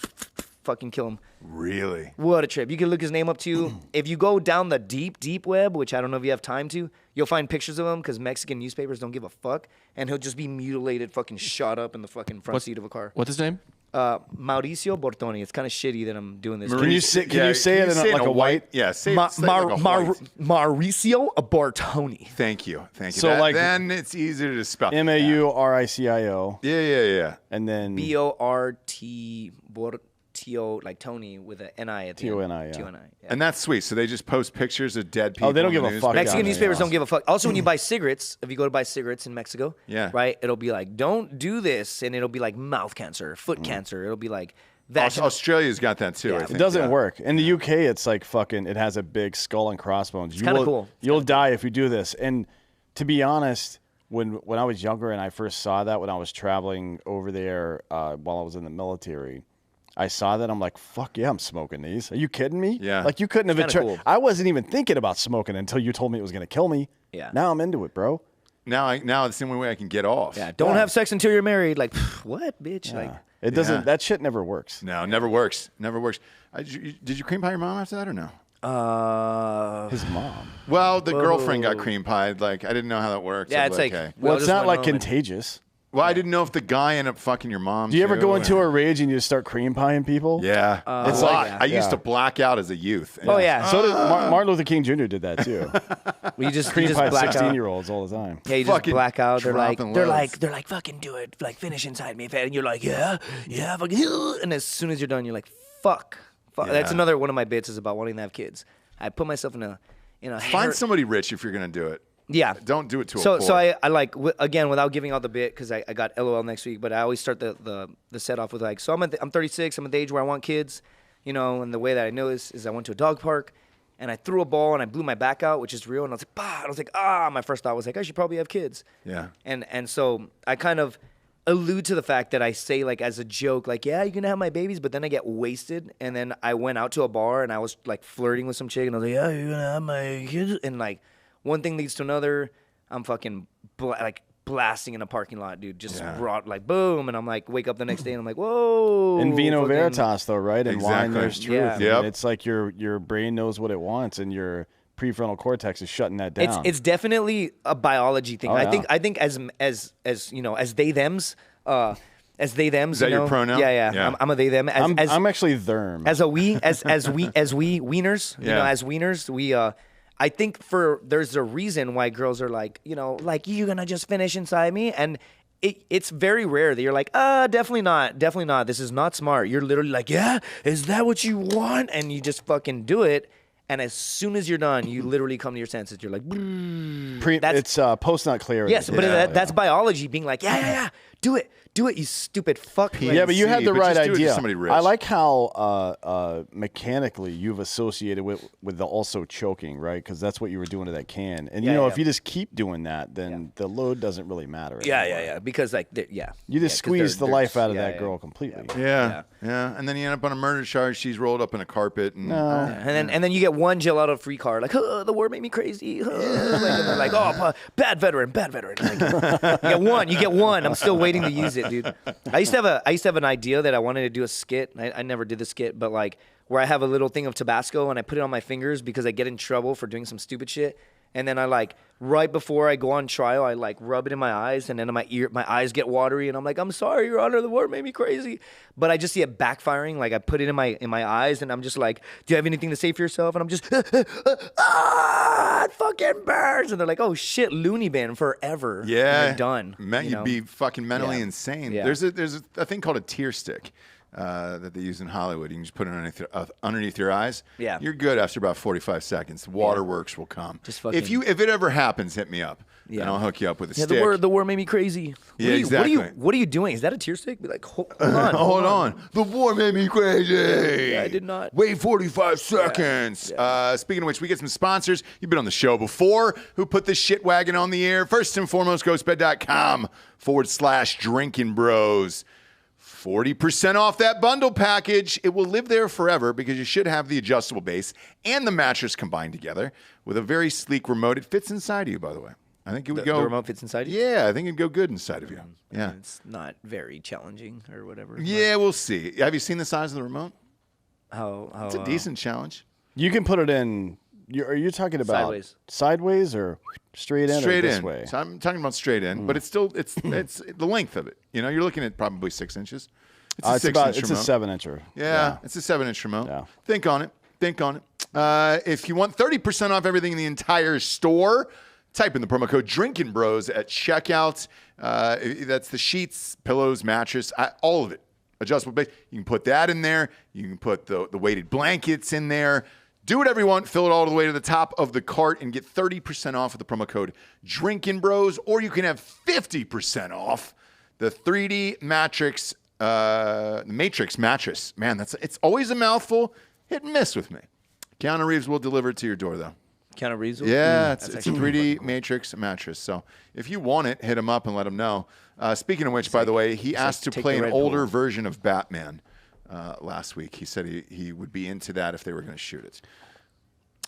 Fucking kill him. Really? What a trip. You can look his name up too. If you go down the deep web, which I don't know if you have time to, you'll find pictures of him because Mexican newspapers don't give a fuck. And he'll just be mutilated, fucking shot up in the fucking front seat of a car. What's his name? Mauricio Bortoni. It's kind of shitty that I'm doing this. Can you say it in like a white? Yeah, say it like a white. Mauricio Bortoni. Thank you. So like then it's easier to spell. Mauricio. Yeah. And then Bort Bortio, like Tony with an N-I at the end. T-O-N-I, yeah. T-O-N-I, yeah. And that's sweet. So they just post pictures of dead people. Oh, they don't in give the a fuck. newspaper. Mexican Yeah, newspapers yeah. don't give a fuck. Also, when you buy cigarettes, if you go to buy cigarettes in Mexico, right, it'll be like, don't do this, and it'll be like mouth cancer, foot cancer. It'll be like that. Australia's got that too. Yeah. I It think. it doesn't work. In the UK, it's like fucking. It has a big skull and crossbones. It's kinda cool. You'll die if you do this. And to be honest, when I was younger and I first saw that when I was traveling over there while I was in the military, I saw that. I'm like, fuck yeah, I'm smoking these. Are you kidding me? Yeah. Like you couldn't have. Cool. I wasn't even thinking about smoking until you told me it was going to kill me. Yeah. Now I'm into it, bro. Now it's the only way I can get off. Yeah, don't have sex until you're married. Like, what, bitch? Like, It doesn't. That shit never works. No, never works. Never works. Did you cream pie your mom after that or no? His mom. Well, the girlfriend got cream pied. Like, I didn't know how that works. Yeah, I'm it's like, okay. Well, it's not like contagious. Well, I didn't know if the guy ended up fucking your mom. Do you ever go into a rage and you start cream pieing people? Yeah, it's a lot. like I used to black out as a youth. Oh yeah. So did Martin Luther King Jr. did that too. You just Cream pie black out. 16-year-olds all the time. Yeah, you just black out. They're like, loads. fucking do it, like finish inside me, and you're like, yeah, fucking. And as soon as you're done, you're like, fuck. Yeah. That's another one of my bits is about wanting to have kids. I put myself in a Find somebody rich if you're gonna do it. Yeah. Don't do it to a poor. So I like, again, without giving out the bit, because I got LOL next week, but I always start the set off with like, so I'm 36, I'm at the age where I want kids, and the way that I know this is I went to a dog park, and I threw a ball, and I blew my back out, which is real, and I was like, bah, and I was like, my first thought was like, I should probably have kids. Yeah. And so I kind of allude to the fact that I say like as a joke, like, yeah, you can have my babies, but then I get wasted, and then I went out to a bar, and I was like flirting with some chick, and I was like, yeah, you're gonna have my kids, and like, one thing leads to another. I'm fucking blasting in a parking lot, dude. Just brought like boom, and I'm like, wake up the next day, and I'm like, whoa. In vino veritas, though, right? In wine, there's truth. Yeah. Yep. It's like your brain knows what it wants, and your prefrontal cortex is shutting that down. It's definitely a biology thing. Oh, I think as they thems. As they them, is that your pronoun? Yeah. I'm a they them. I'm actually them. As we wieners, as wieners, we I think there's a reason why girls are like, like, you gonna just finish inside me, and it's very rare that you're like, definitely not, this is not smart. You're literally like, yeah, is that what you want? And you just fucking do it. And as soon as you're done, you literally come to your senses. You're like, it's post-nut clarity. Yes, but that's biology being like, yeah, do it, you stupid fuck. Like, yeah, but you had the right idea. Somebody rich. I like how mechanically you've associated with the also choking, right? Because that's what you were doing to that can. And if you just keep doing that, then the load doesn't really matter anymore. Yeah. Because you just squeeze the life out of that girl completely. Yeah. And then you end up on a murder charge. She's rolled up in a carpet, and then you get one gelato free card. Like, the war made me crazy. And they're like, bad veteran. Like, you get one. I'm still waiting to use it, dude. I used to have an idea that I wanted to do a skit. I never did the skit, but like where I have a little thing of Tabasco and I put it on my fingers because I get in trouble for doing some stupid shit. And then I like right before I go on trial, I like rub it in my eyes, and then my eyes get watery, and I'm like, I'm sorry, Your Honor, the war made me crazy. But I just see it backfiring. Like I put it in my eyes, and I'm just like, do you have anything to say for yourself? And I'm just, it fucking burns. And they're like, oh shit, loony bin forever. Yeah, and done. You'd be fucking mentally insane. Yeah. There's a thing called a tear stick. That they use in Hollywood. You can just put it underneath your eyes. Yeah. You're good after about 45 seconds. Waterworks will come. Just fucking, if it ever happens, hit me up. Yeah. And I'll hook you up with a stick. The war made me crazy. Exactly. What are you doing? Is that a tear stick? Be like, hold on. Hold on. The war made me crazy. Yeah, I did not. Wait 45 seconds. Yeah. Speaking of which, we get some sponsors. You've been on the show before. Who put this shit wagon on the air? First and foremost, ghostbed.com/Drinkin Bros. 40% off that bundle package. It will live there forever because you should have the adjustable base and the mattress combined together with a very sleek remote. It fits inside of you, by the way. I think it would go. The remote fits inside you? Yeah, I think it'd go good inside of you. Yeah. It's not very challenging or whatever. Yeah, we'll see. Have you seen the size of the remote? How It's a decent challenge. You can put it in. Are you talking about sideways or straight in? Straight or this in. way? So I'm talking about straight in, but it's still it's the length of it. You're looking at probably 6 inches. It's a 6-inch remote. It's a 7-incher. Yeah, it's a 7-inch remote. Yeah. Think on it. If you want 30% off everything in the entire store, type in the promo code Drinkin Bros at checkout. That's the sheets, pillows, mattress, all of it. Adjustable base. You can put that in there. You can put the weighted blankets in there. Do whatever you want. Fill it all the way to the top of the cart and get 30% off with the promo code Drinkin Bros. Or you can have 50% off the 3D Matrix, the Matrix mattress. Man, it's always a mouthful. Hit and miss with me. Keanu Reeves will deliver it to your door, though. Keanu Reeves? Yeah, it's a 3D Matrix mattress. So if you want it, hit him up and let him know. Speaking of which, by the way, he asked to play an older version of Batman last week. He said he would be into that if they were going to shoot it.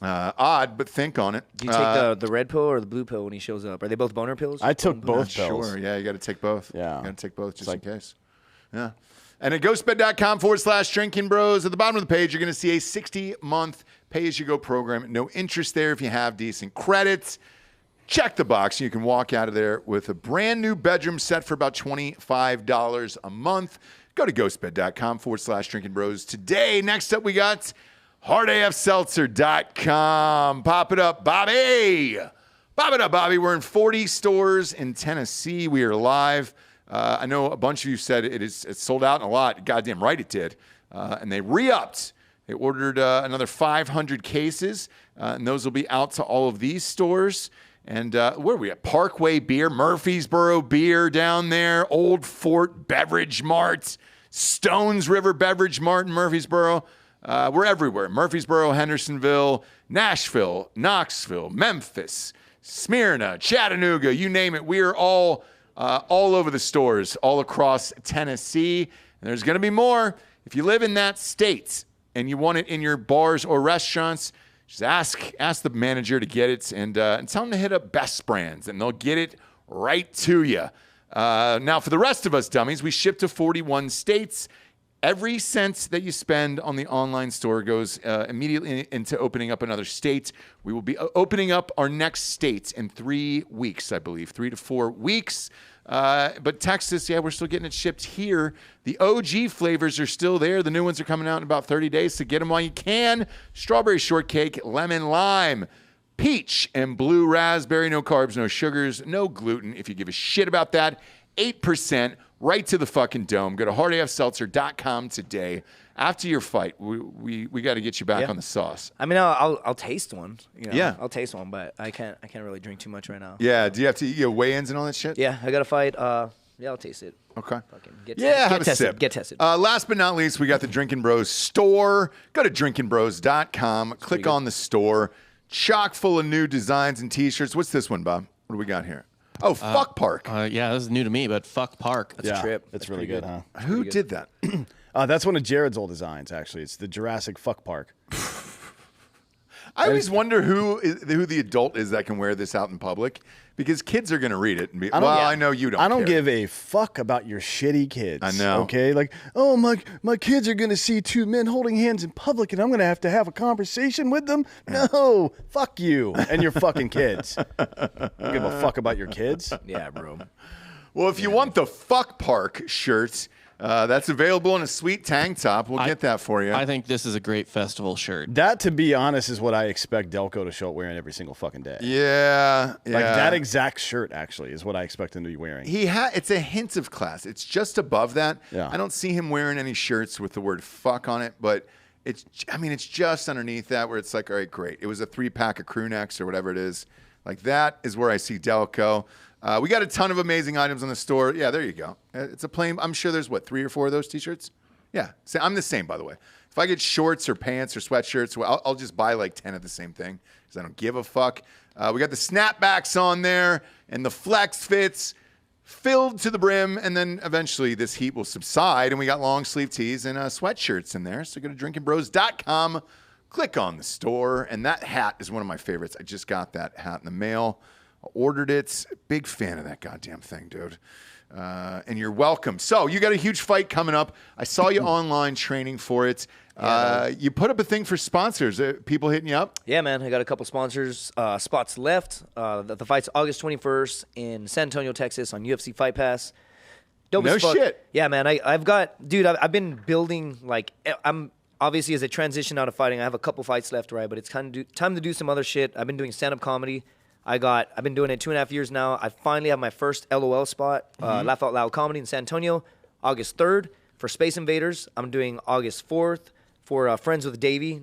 Odd, but think on it. Do you take the red pill or the blue pill when he shows up? Are they both boner pills? I took both pills. Sure, yeah, you got to take both. Yeah. You got to take both just in case. Yeah. And at ghostbed.com/Drinkin Bros, at the bottom of the page, you're going to see a 60-month pay-as-you-go program. No interest there if you have decent credits. Check the box. You can walk out of there with a brand new bedroom set for about $25 a month. Go to ghostbed.com/Drinkin Bros today. Next up, we got hardafseltzer.com. Pop it up, Bobby. Pop it up, Bobby. We're in 40 stores in Tennessee. We are live. I know a bunch of you said it's sold out in a lot. Goddamn right it did. And they re-upped. They ordered another 500 cases, and those will be out to all of these stores. And where are we at? Parkway Beer, Murfreesboro Beer down there, Old Fort Beverage Mart, Stones River Beverage Mart in Murfreesboro. We're everywhere. Murfreesboro, Hendersonville, Nashville, Knoxville, Memphis, Smyrna, Chattanooga, you name it. We are all over the stores, all across Tennessee. And there's going to be more. If you live in that state and you want it in your bars or restaurants, just ask the manager to get it and tell them to hit up Best Brands, and they'll get it right to you. Now, for the rest of us dummies, we ship to 41 states. Every cent that you spend on the online store goes immediately into opening up another state. We will be opening up our next state in 3 weeks, I believe, 3 to 4 weeks. But Texas, yeah, we're still getting it shipped here. The OG flavors are still there. The new ones are coming out in about 30 days, so get them while you can. Strawberry shortcake, lemon lime, peach, and blue raspberry. No carbs, no sugars, no gluten. If you give a shit about that, 8%. Right to the fucking dome. Go to hardafseltzer.com today. After your fight, we got to get you back on the sauce. I mean, I'll taste one. Yeah, I'll taste one, but I can't really drink too much right now. Yeah, do you have to weigh-ins and all that shit? Yeah, I got to fight. Yeah, I'll taste it. Okay. Get have a tested. sip. Get tested. Last but not least, we got the Drinkin Bros store. Go to drinkinbros.com. Click on the store. Chock full of new designs and T-shirts. What's this one, Bob? What do we got here? Oh, Fuck Park. Yeah, this is new to me, but Fuck Park. That's a trip. That's really good, huh? Who did that? That's one of Jared's old designs, actually. It's the Jurassic Fuck Park. I always wonder who the adult is that can wear this out in public, because kids are going to read it and be, I know you don't. I don't care. give a fuck about your shitty kids. I know. Okay, like, oh, my kids are going to see two men holding hands in public, and I'm going to have a conversation with them. No, fuck you and your fucking kids. I don't give a fuck about your kids. Yeah, bro. Well, if you want the Fuck Park shirt, that's available in a sweet tank top. We'll get that for you. I think this is a great festival shirt. That, to be honest, is what I expect Delco to show up wearing every single fucking day. Yeah. Like that exact shirt, actually, is what I expect him to be wearing. It's a hint of class. It's just above that. Yeah. I don't see him wearing any shirts with the word fuck on it, but it's just underneath that where it's like, all right, great. It was a 3-pack of crew necks or whatever it is. Like, that is where I see Delco. We got a ton of amazing items on the store. Yeah, there you go. It's a plain. I'm sure there's 3 or 4 of those T-shirts. Yeah, I'm the same, by the way. If I get shorts or pants or sweatshirts, well, I'll just buy like 10 of the same thing because I don't give a fuck. We got the snapbacks on there and the flex fits filled to the brim, and then eventually this heat will subside, and we got long sleeve tees and sweatshirts in there. So go to drinkinbros.com, click on the store, and that hat is one of my favorites. I just got that hat in the mail. I ordered it. Big fan of that goddamn thing, dude. And you're welcome. So you got a huge fight coming up. I saw you online training for it. You put up a thing for sponsors. People hitting you up? Yeah, man. I got a couple sponsors. Spots left. The fight's August 21st in San Antonio, Texas on UFC Fight Pass. Dope No as fuck. shit. Yeah, man. I've been building, like, I'm obviously, as a transition out of fighting, I have a couple fights left, right? But it's time to do some other shit. I've been doing stand-up comedy. I've been doing it 2.5 years now. I finally have my first LOL spot, Laugh Out Loud Comedy in San Antonio, August 3rd. For Space Invaders, I'm doing August 4th. For Friends with Davey,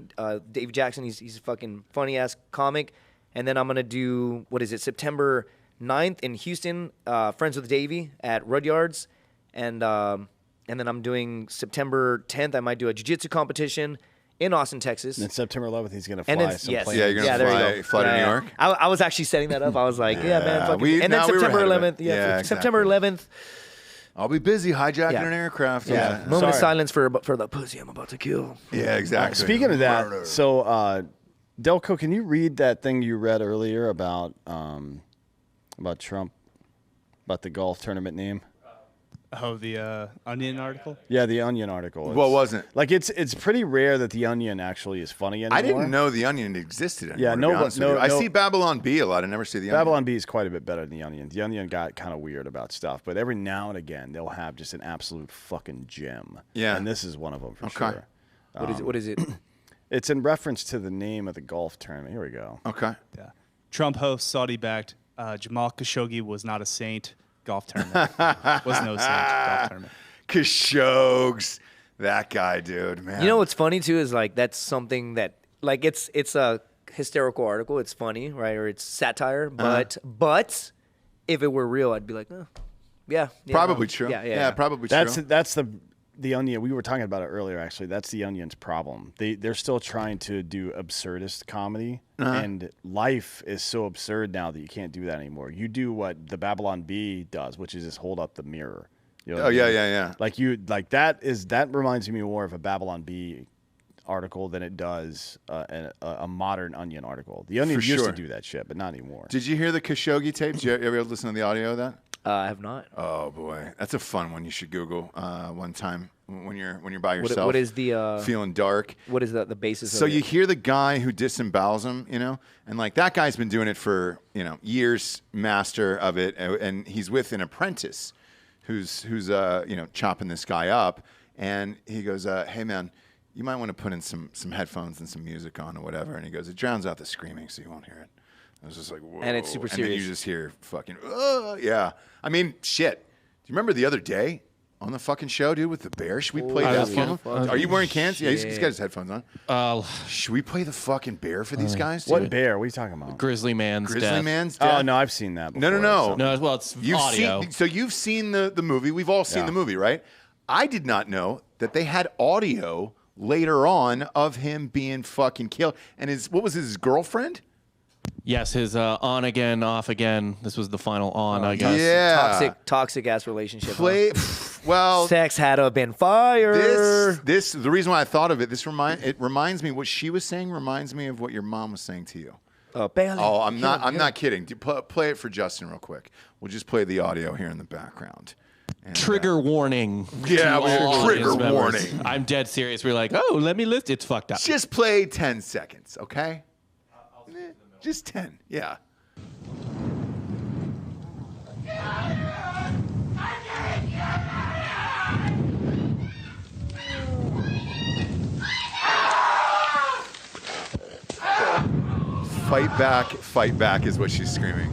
Davey Jackson, he's a fucking funny-ass comic. And then I'm going to do, September 9th in Houston, Friends with Davey at Rudyard's. And then I'm doing September 10th, I might do a jiu-jitsu competition in Austin, Texas. And then September 11th, he's going to And fly then, some yes. plane. Yeah, you're going to fly to New York? I was actually setting that up. I was like, yeah, man. Fucking. And then we were September ahead of it. 11th. Yeah, September 11th. I'll be busy hijacking Yeah. an aircraft. Yeah. Moment of silence for the pussy I'm about to kill. Yeah, exactly. Speaking of that, Murder. so Delco, can you read that thing you read earlier about Trump, about the golf tournament name? Oh, the Onion article? Yeah, the Onion article. What wasn't? Like, it's pretty rare that the Onion actually is funny anymore. I didn't know the Onion existed anymore. Yeah, to no, be honest with you. I see Babylon Bee a lot. I never see the Onion. Babylon Bee is quite a bit better than the Onion. The Onion got kind of weird about stuff, but every now and again they'll have just an absolute fucking gem. Yeah, and this is one of them for sure. What is it? It's in reference to the name of the golf tournament. Here we go. Okay. Yeah. Trump hosts Saudi-backed Jamal Khashoggi was not a saint golf tournament. Was no saint golf tournament. Khashoggi's, that guy, dude, man. You know what's funny too is like that's something that like it's a hysterical article. It's funny, right? Or it's satire. But if it were real, I'd be like, oh, yeah, probably true. Yeah, probably true. That's the Onion. We were talking about it earlier. Actually, that's the Onion's problem. They're still trying to do absurdist comedy, and life is so absurd now that you can't do that anymore. You do what the Babylon Bee does, which is just hold up the mirror. You know yeah. Like that reminds me more of a Babylon Bee article than it does a modern Onion article. The Onion used to do that shit, but not anymore. Did you hear the Khashoggi tapes? Did you ever listen to the audio of that? I have not. Oh boy, that's a fun one. You should Google one time when you're by yourself. What is the feeling dark? What is the basis? So of you it? hear the guy who disembowels him, and like that guy's been doing it for years, master of it, and he's with an apprentice who's chopping this guy up, and he goes, "Hey man, you might want to put in some headphones and some music on or whatever," and he goes, "It drowns out the screaming, so you won't hear it." I was just like, whoa. And it's super serious. And then you just hear fucking, yeah. I mean, shit. Do you remember the other day on the fucking show, dude, with the bear? Should we play that for him? Are you wearing cans? Yeah, he's got his headphones on. Should we play the fucking bear for these guys, dude? What bear? What are you talking about? Grizzly Man's Man's death. death? Oh, no, I've seen that before. No. No, well, it's audio. So you've seen the movie. We've all seen the movie, right? I did not know that they had audio later on of him being fucking killed. And what was his girlfriend? Yes, his on again, off again. This was the final on, I guess. Yeah. Toxic ass relationship. Well, sex had to have been fire. This the reason why I thought of it. It reminds me what she was saying. Reminds me of what your mom was saying to you. Bailey. Oh, I'm not kidding. Play it for Justin real quick. We'll just play the audio here in the background. And, trigger warning. Yeah, trigger warning. warning. I'm dead serious. We're like, oh, let me list. It's fucked up. Just play 10 seconds, okay? Just 10, yeah. Fight back is what she's screaming.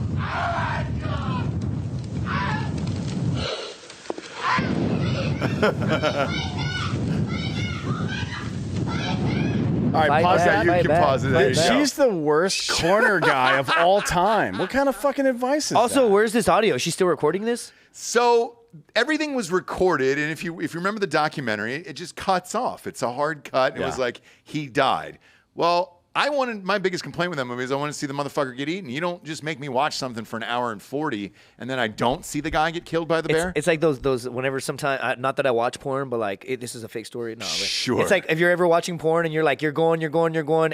All right, pause that. You can pause it. There you go. She's the worst corner guy of all time. What kind of fucking advice is that? Also, where's this audio? Is she still recording this? So everything was recorded, and if you remember the documentary, it just cuts off. It's a hard cut. It was like he died. Well, my biggest complaint with that movie is I want to see the motherfucker get eaten. You don't just make me watch something for an hour and 40 and then I don't see the guy get killed by the bear. It's like those whenever sometimes, not that I watch porn, but like this is a fake story. No, but sure. It's like if you're ever watching porn and you're like, you're going,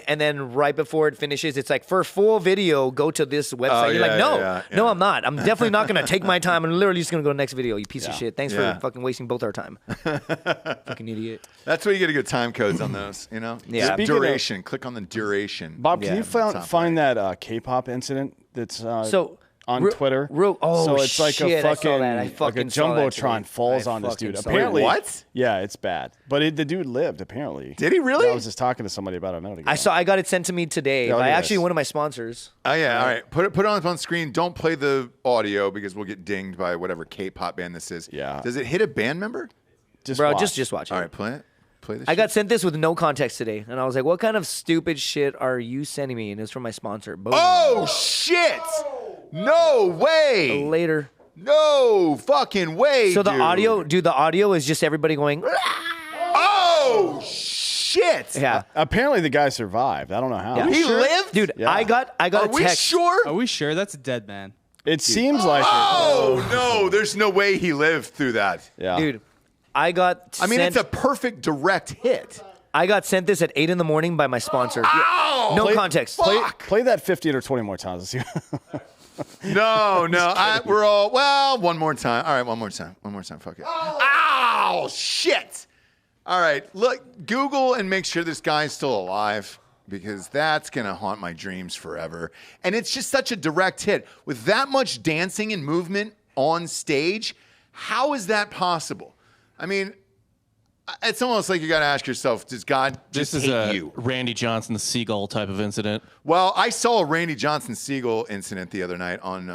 and then right before it finishes, it's like for full video, go to this website. You're like, no, I'm not. I'm definitely not going to take my time. I'm literally just going to go to the next video, you piece of shit. Thanks for fucking wasting both our time. Fucking idiot. That's why you get to get time codes on those, Yeah. Duration. Click on the duration. Bob, can you find that K-pop incident that's on Twitter? So it's like shit, a fucking Jumbotron falls on this dude. Apparently, what? Yeah, it's bad. But the dude lived, apparently. Did he really? I was just talking to somebody about it a minute ago. I got it sent to me today by actually one of my sponsors. Oh yeah, all right. Put it on screen. Don't play the audio because we'll get dinged by whatever K-pop band this is. Yeah. Does it hit a band member? Just watch it. All right, play it. I got sent this with no context today, and I was like, what kind of stupid shit are you sending me? And it's from my sponsor. Boom. Oh, shit! No way! Later. No fucking way, So the audio is just everybody going, oh, shit! Yeah. Apparently the guy survived. I don't know how. Yeah. He lived? Dude, Yeah. I got a text. Are we sure? Are we sure that's a dead man? It seems like Oh, no, there's no way he lived through that. Yeah. Dude, it's a perfect direct hit. I got sent this at 8 a.m. by my sponsor. Ow! No context. Play that 15 or 20 more times. Let's see. No. We're all, well, one more time. All right, one more time. Fuck it. Ow, shit. All right, look, Google and make sure this guy's still alive, because that's going to haunt my dreams forever. And it's just such a direct hit. With that much dancing and movement on stage, how is that possible? I mean, it's almost like you got to ask yourself, does God just hate you? Randy Johnson, the Seagull type of incident. Well, I saw a Randy Johnson Seagull incident the other night on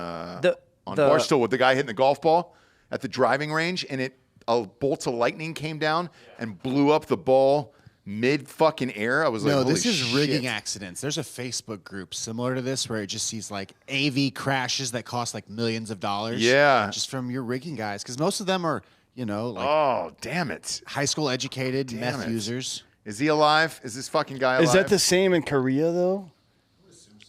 Barstool with the guy hitting the golf ball at the driving range, and a bolt of lightning came down and blew up the ball mid fucking air. I was like, no, holy this is shit. rigging accidents. There's a Facebook group similar to this where it just sees like AV crashes that cost like millions of dollars. Yeah. Just from your rigging guys. Because most of them are, like oh, damn it. high school educated meth it. users. Is he alive? Is this fucking guy alive? Is that the same in Korea, though?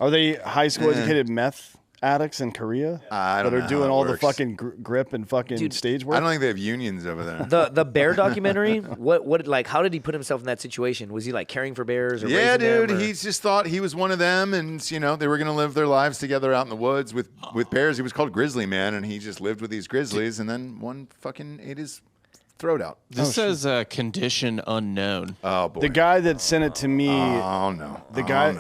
Are they high school educated meth addicts in Korea I don't that know are doing how it all works. the fucking grip and fucking stage work? I don't think they have unions over there. The bear documentary. What like? How did he put himself in that situation? Was he like caring for bears? Or Yeah, raising them, dude. or- He just thought he was one of them, and they were gonna live their lives together out in the woods with bears. He was called Grizzly Man, and he just lived with these grizzlies, and then one fucking ate his throat out. This says condition unknown. Oh boy. The guy that sent it to me. Oh no. The guy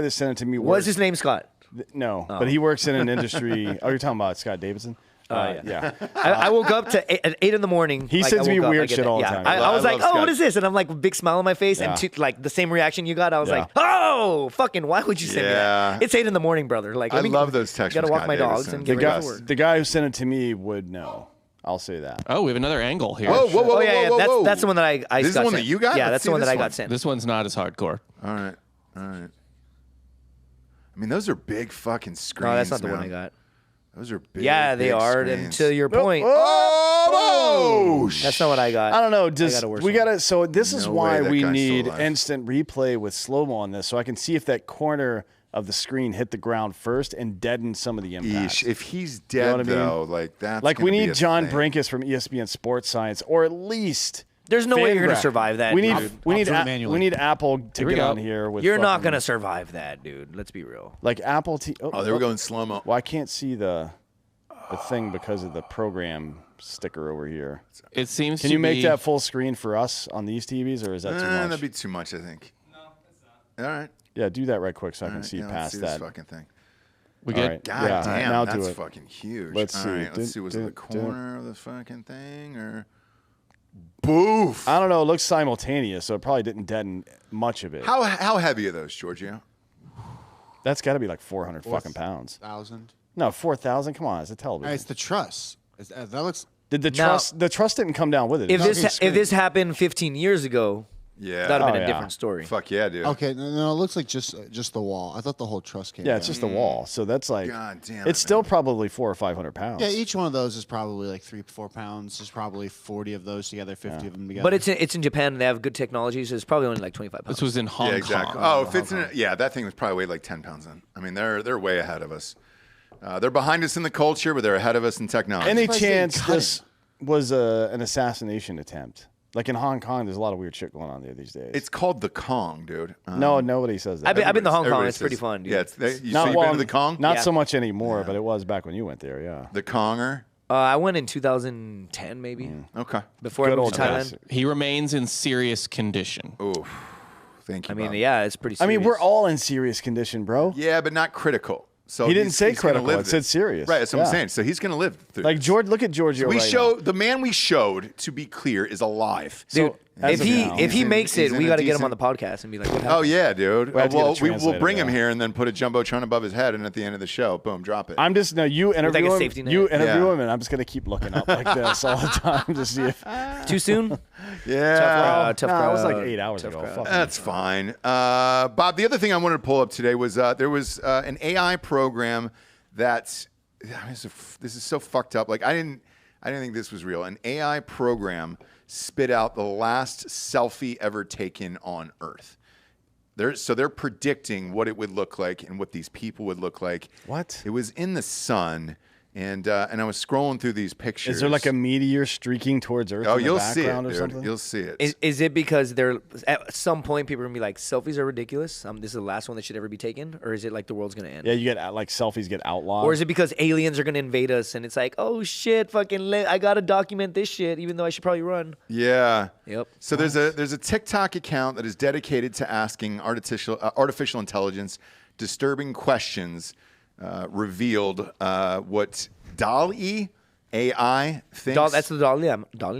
that sent it to me. What's his name? Scott. No, but he works in an industry. Oh, you're talking about Scott Davidson? Yeah. I woke up to at 8 in the morning. He like, sends I me woke up, weird I get shit that. all the Yeah. time. I was I like, love oh, what Scott. is this? And I'm like, big smile on my face, Yeah. and like the same reaction you got. I was Yeah. like, oh, fucking, why would you send me Yeah. that? It's 8 in the morning, brother. Like, I love those texts Gotta from walk Scott my dogs Davidson. and The get guy, ready for work. the guy who sent it to me would know. I'll say that. Oh, we have another angle here. Whoa, whoa, whoa, Oh yeah, whoa, whoa. that's the one that I This is got the one sent. that you got? Yeah, Let's that's see the one that this I one. got sent. This one's not as hardcore. All right. I mean, those are big fucking screens. No, that's not the man. one I got. Those are big. Yeah, they big are. screens. And to your point, Oh, that's not what I got. I don't know. got a worse We one. gotta. So this is No why way that we guy's still need alive. instant replay with slow mo on this, so I can see if that corner of the screen hit the ground first and deaden some of the impact. If he's You know dead, what I mean? though, like that's Like we gonna be need a John thing. Brinkus from ESPN Sports Science, or at least. There's no way you're gonna Fangraph. survive that. We need dude. we need do it a- manually. we need Apple to Here we get go. on here with. You're not fucking- gonna survive that, dude. Let's be real. like Apple. Oh, they were going slow mo. Well, I can't see the thing because of the program sticker over here. It seems Can to you make be, that full screen for us on these TVs, or is that too much? That'd be too much, I think. No, it's not. All right. Yeah, do that right quick so I can see Yeah, let's past see that. This fucking thing. we All get right. God Yeah, damn, now that's do it. fucking huge. Let's All see. right, let's see. Was it the Dun, corner of the fucking thing or? Boof. I don't know. It looks simultaneous, so it probably didn't deaden much of it. How heavy are those, Giorgio? That's got to be like 400 fucking pounds. 1,000. No, 4,000. Come on, it's a All television. right, it's the truss. That looks. Did the Now- truss? The truss didn't come down with it. If It's this if this happened 15 years ago, Yeah. that'd have been Oh, a yeah. different story. Fuck yeah, dude. Okay, no, it looks like just the wall. I thought the whole truss came. yeah, down. it's just a wall. So that's like. God damn It's it, still man. probably 400 or 500 pounds. Yeah, each one of those is probably like 3-4 pounds. There's probably 40 of those together, 50 of them together. But it's in Japan and they have good technology, so it's probably only like 25 pounds. this was in Hong Yeah, exactly. Kong. Oh, if it's in yeah, that thing was probably weighed like 10 pounds then. I mean, they're way ahead of us. They're behind us in the culture, but they're ahead of us in technology. Any surprised they didn't chance cut this was an assassination attempt? Like in Hong Kong, there's a lot of weird shit going on there these days. It's called the Kong, dude. no, nobody says that. I've been to Hong Kong. Everybody It's pretty says- fun, dude. Yeah, it's, so you've well, been to the Kong? Not Yeah. so much anymore, but it was back when you went there. Yeah. The Konger? I went in 2010 maybe Okay. before I Good moved to old Thailand. days. He remains in serious condition. Oof. Thank you. I mean, Bob. yeah, it's pretty. I Serious. mean, we're all in serious condition, bro. Yeah, but not critical. So He didn't say he's gonna critical, live it said this. serious. Right, that's what I'm Yeah. saying. So he's going to live through Like this. George, look at Giorgio. We right show the man we showed, to be clear, is alive. dude. as If of he now- if he He's in- makes he's it, in we a got to get him decent- on the podcast and be like, what happened? Oh yeah, dude. We have to get a Well, we'll translator, bring him yeah. here and then put a jumbotron above his head, and at the end of the show, boom, drop it. I'm just you interview like a him. safety net. You interview Yeah. him, and I'm just gonna keep looking up like this all the time to see if. Too soon? yeah, Tough Nah, it was like crowd. 8 hours Tough ago. crowd. Fuck that's fine. Bob, the other thing I wanted to pull up today was there was an AI program that this is so fucked up. Like I didn't think this was real. An AI program spit out the last selfie ever taken on Earth. They're predicting what it would look like and what these people would look like. What? It was in the Sun, And I was scrolling through these pictures. Is there like a meteor streaking towards Earth in the background or something? You'll see it. Is it because they're at some point people are gonna be like selfies are ridiculous? This is the last one that should ever be taken, or is it like the world's gonna end? Yeah, you get like selfies get outlawed. Or is it because aliens are gonna invade us and it's like, oh shit, I gotta document this shit, even though I should probably run. Yeah. Yep. So there's a TikTok account that is dedicated to asking artificial intelligence disturbing questions. Revealed what DALL-E AI thinks. That's the Dalai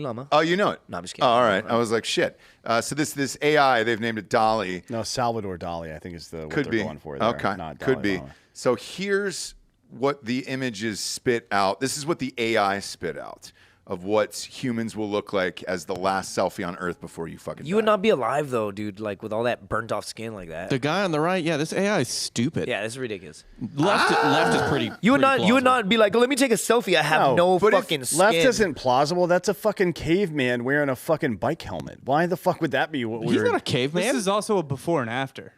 Lama. Oh, you know it? No, I'm just kidding. Oh, all right. I was like, shit. So this AI, they've named it DALL-E. No, Salvador Dali, I think is what Could they're be. going for there. Okay. Not Could Dalai be. Lama. So here's what the images spit out. This is what the AI spit out of what humans will look like as the last selfie on Earth before you fucking You die. would not be alive though, dude. Like with all that burnt off skin like that. The guy on the right, yeah, this AI is stupid. Yeah, this is ridiculous. Left is pretty. You would pretty not plausible. be like, let me take a selfie. I have no but if fucking skin. Left isn't plausible. That's a fucking caveman wearing a fucking bike helmet. Why the fuck would that be what He's we're... not a caveman. This is also a before and after.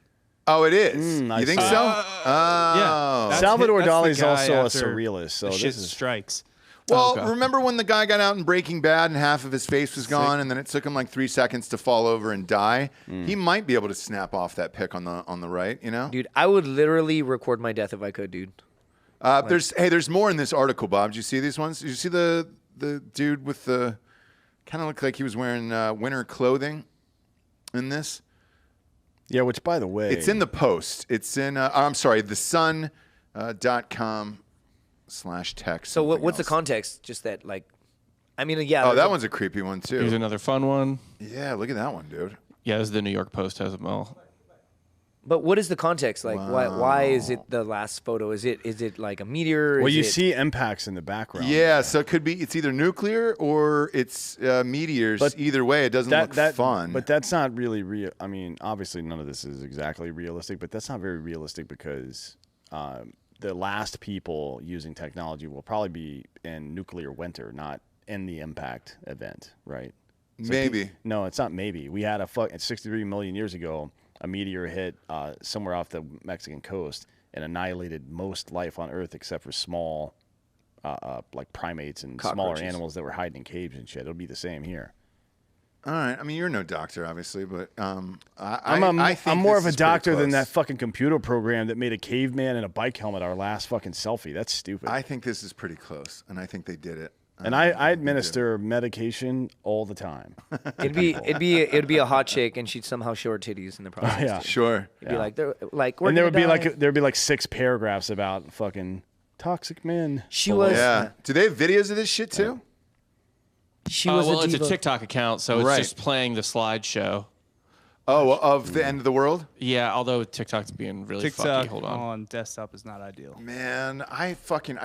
Oh, it is. I You think see. so? Yeah. That's Salvador that's the Dali is guy also a after surrealist, so shit this is... strikes. Well, Okay. remember when the guy got out in Breaking Bad and half of his face was gone, and then it took him like 3 seconds to fall over and die? He might be able to snap off that pic on the right, you know? Dude, I would literally record my death if I could, dude. There's more in this article, Bob. Did you see these ones? Did you see the dude with the kind of looked like he was wearing winter clothing in this? Yeah, which, by the way... It's in the Post. It's in, I'm sorry, thesun.com/text. So what's the else. context? Just that, like, I mean, yeah. Oh, there's that a- one's a creepy one, Here's too. another fun one. Yeah, look at that one, dude. Yeah, this is the New York Post has them all. But what is the context? Like, why is it the last photo? Is it like a meteor? Well, Is you it- see impacts in the background. Yeah, so it could be, it's either nuclear or it's meteors. But either way, it doesn't look fun. But that's not really real. I mean, obviously, none of this is exactly realistic, but that's not very realistic because the last people using technology will probably be in nuclear winter, not in the impact event, right? So Maybe. No, it's not maybe. We had 63 million years ago, a meteor hit somewhere off the Mexican coast and annihilated most life on Earth except for small, like primates and smaller Cockroaches. animals that were hiding in caves and shit. It'll be the same here. All right. I mean, you're no doctor, obviously, but I'm think more this of a is pretty doctor than close. that fucking computer program that made a caveman and a bike helmet our last fucking selfie. That's stupid. I think this is pretty close, and I think they did it. and I administer medication all the time. It'd be a hot chick, and she'd somehow show her titties in the process. Yeah. too. Sure. It'd be like we're And there would be gonna die. there'd be like 6 paragraphs about fucking toxic men. She was. Yeah. Do they have videos of this shit too? She was. Well, a it's a diva. TikTok account, so it's Right. just playing the slideshow. Oh, of the end of the world? Yeah, although TikTok's being really TikTok fucky. Hold on. on desktop is not ideal. Man, I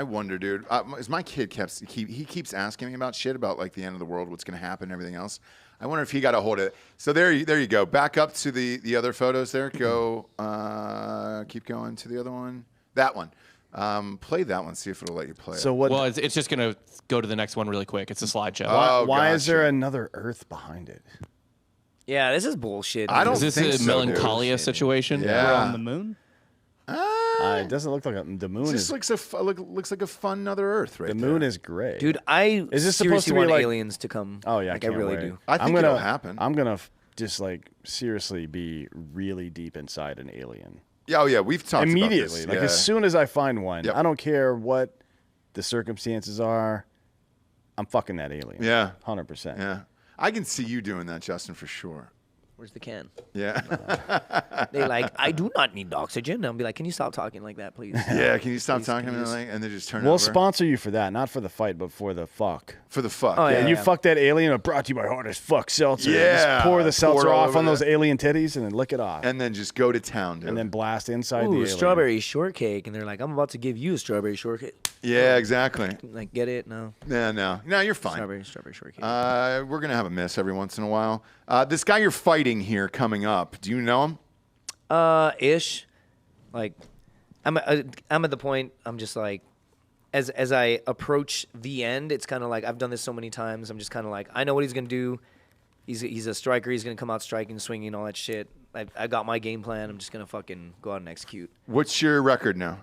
wonder, dude. As my kid he keeps asking me about shit about like the end of the world, what's going to happen, and everything else. I wonder if he got a hold of it. So there you go. Back up to the other photos. There, go. Keep going to the other one. That one. Play that one. See if it'll let you play So it. what? Well, it's just going to go to the next one really quick. It's a slideshow. Oh, why is there gotcha. another Earth behind it? Yeah, this is bullshit. I don't is this think a so, dude. melancholia situation? Yeah. We're on the moon. It doesn't look like the moon It is. just looks like a fun other Earth, right? The moon is gray, Dude, I Is this supposed seriously to be want like- aliens to come. Oh yeah, like, I I can't really wait. do. I think I'm gonna, it'll happen. I'm gonna just like seriously be really deep inside an alien Yeah, oh yeah, we've talked immediately. about this. Like yeah. as soon as I find one, Yep. I don't care what the circumstances are. I'm fucking that alien. Yeah. 100%. Yeah, I can see you doing that, Justin, for sure. Where's the can? Yeah. They like, I do not need oxygen. I'll be like, can you stop talking like that, please? Yeah, can you stop Please, talking can you just- and then just turn We'll over? sponsor you for that, not for the fight, but for the fuck. For the fuck. Oh, Yeah, yeah. you fuck that alien. Brought to you by Hard as Fuck Seltzer. Yeah, Just pour the seltzer pour all off over on those that. alien titties and then lick it off. And then just go to town, dude. And then blast inside the Ooh, alien. strawberry shortcake. And they're like, I'm about to give you a strawberry shortcake. yeah, exactly. Like, get it? No. No, you're fine. Strawberry shortcake. We're gonna have a miss every once in a while. This guy you're fighting here coming up. Do you know him? Ish. Like, I'm at the point, I'm just like, as I approach the end, it's kind of like, I've done this so many times. I'm just kind of like, I know what he's going to do. He's a striker. He's going to come out striking, swinging, all that shit. I got my game plan. I'm just going to fucking go out and execute. What's your record now?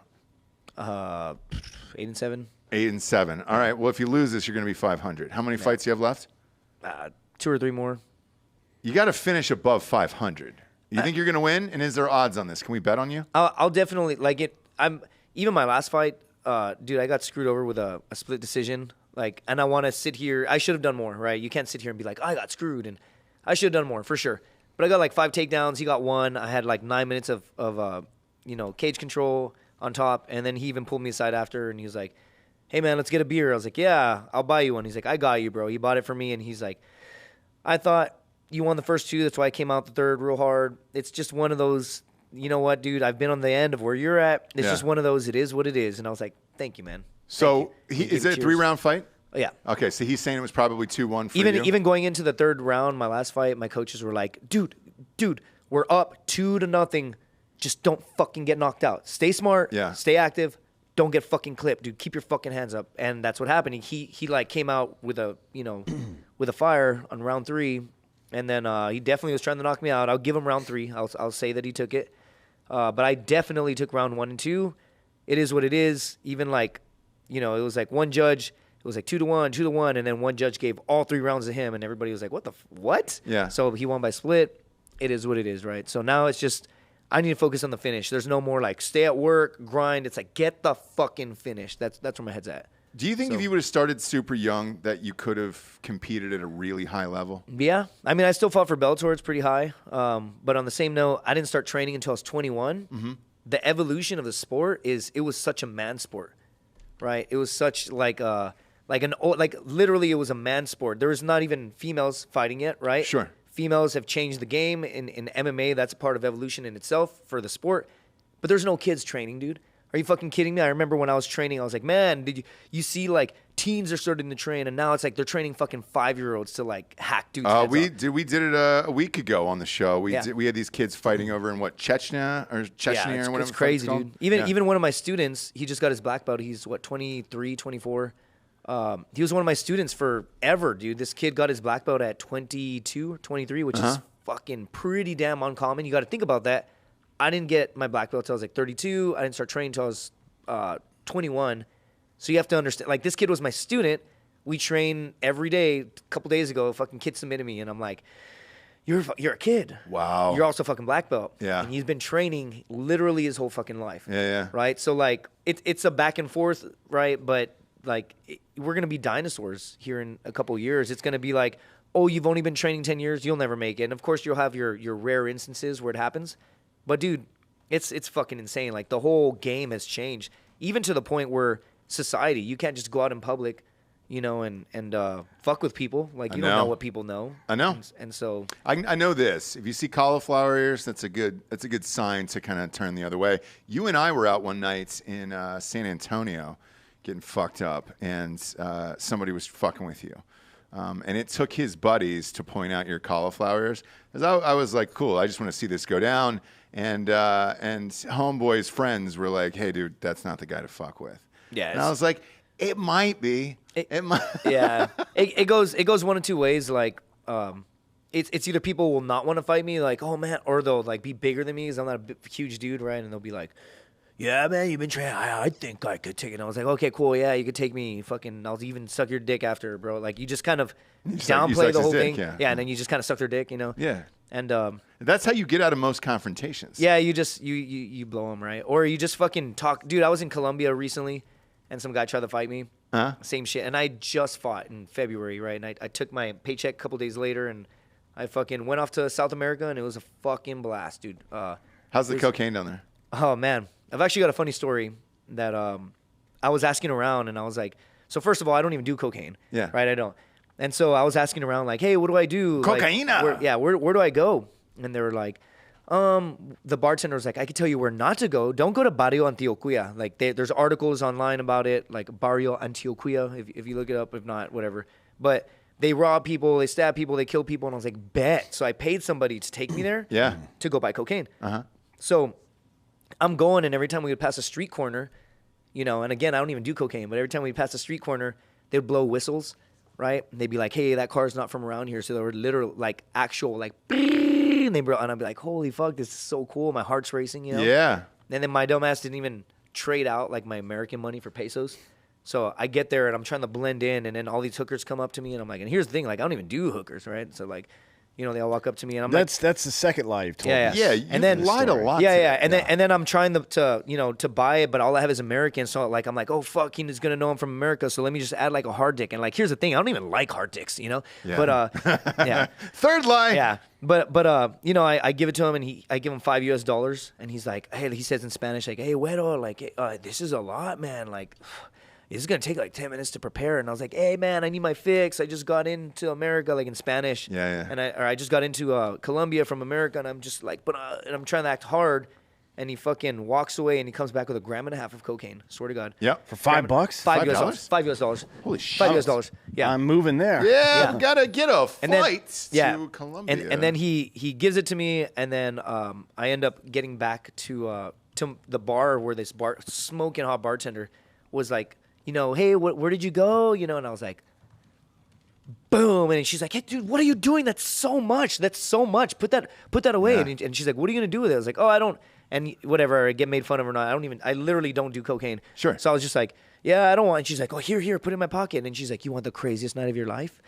8-7. 8-7. All right. Well, if you lose this, you're going to be 500. How many fights do you have left? 2 or 3 more. You got to finish above 500. You think you're going to win? And is there odds on this? Can we bet on you? I'll definitely like it. Even my last fight, dude. I got screwed over with a split decision. Like, and I want to sit here. I should have done more, right? You can't sit here and be like, I got screwed, and I should have done more for sure. But I got like 5 takedowns. He got 1. I had like 9 minutes of cage control on top, and then he even pulled me aside after, and he was like, "Hey man, let's get a beer." I was like, "Yeah, I'll buy you one." He's like, "I got you, bro." He bought it for me, and he's like, "I thought you won the first 2. That's why I came out the third real hard." It's just one of those, you know what, dude? I've been on the end of where you're at. It's just one of those. It is what it is. And I was like, "Thank you, man." So is it a 3-round fight? Yeah. Okay, so he's saying it was probably 2-1 for you. Even going into the third round, my last fight, my coaches were like, dude, we're up 2-0. Just don't fucking get knocked out. Stay smart. Yeah. Stay active. Don't get fucking clipped, dude. Keep your fucking hands up. And that's what happened. He like came out with a with a fire on round 3, and then he definitely was trying to knock me out. I'll give him round 3. I'll say that he took it, but I definitely took round 1 and 2. It is what it is. Even like, it was like one judge. It was like 2-1, 2-1, and then one judge gave all 3 rounds to him, and everybody was like, what? Yeah. So he won by split. It is what it is, right? So now it's just, I need to focus on the finish. There's no more like stay at work, grind. It's like, get the fucking finish. That's where my head's at. Do you think if you would have started super young that you could have competed at a really high level? Yeah. I mean, I still fought for Bellator. It's pretty high. But on the same note, I didn't start training until I was 21. Mm-hmm. The evolution of the sport it was such a man sport, right? It was such like literally it was a man sport. There was not even females fighting yet, right? Sure. Females have changed the game in MMA. That's a part of evolution in itself for the sport. But there's no kids training, dude. Are you fucking kidding me? I remember when I was training, I was like, man, did you see like teens are starting to train, and now it's like they're training fucking 5-year-olds to like hack dudes. We did it a week ago on the show. We had these kids fighting over in Chechnya or whatever. It's crazy, dude. Even one of my students, he just got his black belt. He's 23, 24. He was one of my students forever, dude. This kid got his black belt at 22 or 23, which is fucking pretty damn uncommon. You got to think about that. I didn't get my black belt until I was like 32. I didn't start training until I was 21. So you have to understand, like, this kid was my student. We train every day. A couple days ago, a fucking kid submitted me, and I'm like, you're a kid. Wow. You're also a fucking black belt. Yeah. And he's been training literally his whole fucking life. Yeah. Right? So, like, it's a back and forth, right? But, like, we're going to be dinosaurs here in a couple years. It's going to be like, oh, you've only been training 10 years. You'll never make it. And, of course, you'll have your rare instances where it happens. But, dude, it's fucking insane. Like, the whole game has changed, even to the point where society, you can't just go out in public, and fuck with people. Like, you don't know what people know. I know. And so I know this. If you see cauliflower ears, that's a good sign to kind of turn the other way. You and I were out one night in San Antonio getting fucked up, and somebody was fucking with you. And it took his buddies to point out your cauliflower ears. I was like, cool, I just want to see this go down. And homeboy's friends were like, hey, dude, that's not the guy to fuck with. Yeah. And I was like, it might be. It might. Yeah. It goes one of two ways. Like, it's either people will not want to fight me, like, oh man, or they'll like be bigger than me because I'm not a huge dude, right? And they'll be like, yeah, man, you've been training. I think I could take it. And I was like, okay, cool. Yeah, you could take me. Fucking, I'll even suck your dick after, bro. Like, you just kind of downplay the whole thing. Yeah, and then you just kind of suck their dick, Yeah. And that's how you get out of most confrontations. Yeah, you just you blow them, right? Or you just fucking talk. Dude, I was in Colombia recently, and some guy tried to fight me. Same shit. And I just fought in February, right? And I took my paycheck a couple days later, and I fucking went off to South America, and it was a fucking blast, dude. How's the cocaine down there? Oh, man. I've actually got a funny story that I was asking around, and I was like, so first of all, I don't even do cocaine. Yeah. Right? I don't. And so I was asking around, like, hey, what do I do? Cocaina. Like, where do I go? And they were like, the bartender was like, I can tell you where not to go. Don't go to Barrio Antioquia. Like, there's articles online about it, like Barrio Antioquia, if you look it up. If not, whatever. But they rob people, they stab people, they kill people. And I was like, bet. So I paid somebody to take me there to go buy cocaine. So I'm going, and every time we would pass a street corner, and again, I don't even do cocaine, but every time we pass a street corner, they would blow whistles, right? And they'd be like, hey, that car's not from around here. So they were literal, like, actual, like, and I'd be like, holy fuck, this is so cool. My heart's racing, Yeah. And then my dumb ass didn't even trade out, like, my American money for pesos. So I get there and I'm trying to blend in, and then all these hookers come up to me, and I'm like, and here's the thing, like I don't even do hookers, right? So like, you know, they all walk up to me, and I'm that's the second lie you've told us. Yeah, and then lied a lot. And then I'm trying to you know to buy it, but all I have is American. So like I'm like, oh fuck, he's gonna know I'm from America, so let me just add like a hard dick. And like here's the thing, I don't even like hard dicks, you know. Yeah. But yeah. Third lie. Yeah. But you know, I give it to him, and I give him $5, and he's like, hey, he says in Spanish, like, hey, güero, like, this is a lot, man, like. This is going to take like 10 minutes to prepare. And I was like, hey, man, I need my fix. I just got into America, like in Spanish. Yeah. And I just got into Colombia from America. And I'm just like, and I'm trying to act hard. And he fucking walks away, and he comes back with 1.5 grams of cocaine. Swear to God. Yep. For $5? $5. $5. Holy shit. $5. Yeah. I'm moving there. Yeah, we gotta get a flight to Colombia. And then he gives it to me, and then I end up getting back to the bar where this smoking hot bartender was like, you know, hey, where did you go? You know, and I was like, boom. And she's like, hey, dude, what are you doing? That's so much. Put that away. Yeah. And she's like, what are you going to do with it? I was like, oh, I don't. And whatever, I get made fun of or not. I literally don't do cocaine. Sure. So I was just like, yeah, I don't want. And she's like, oh, here, put it in my pocket. And she's like, you want the craziest night of your life?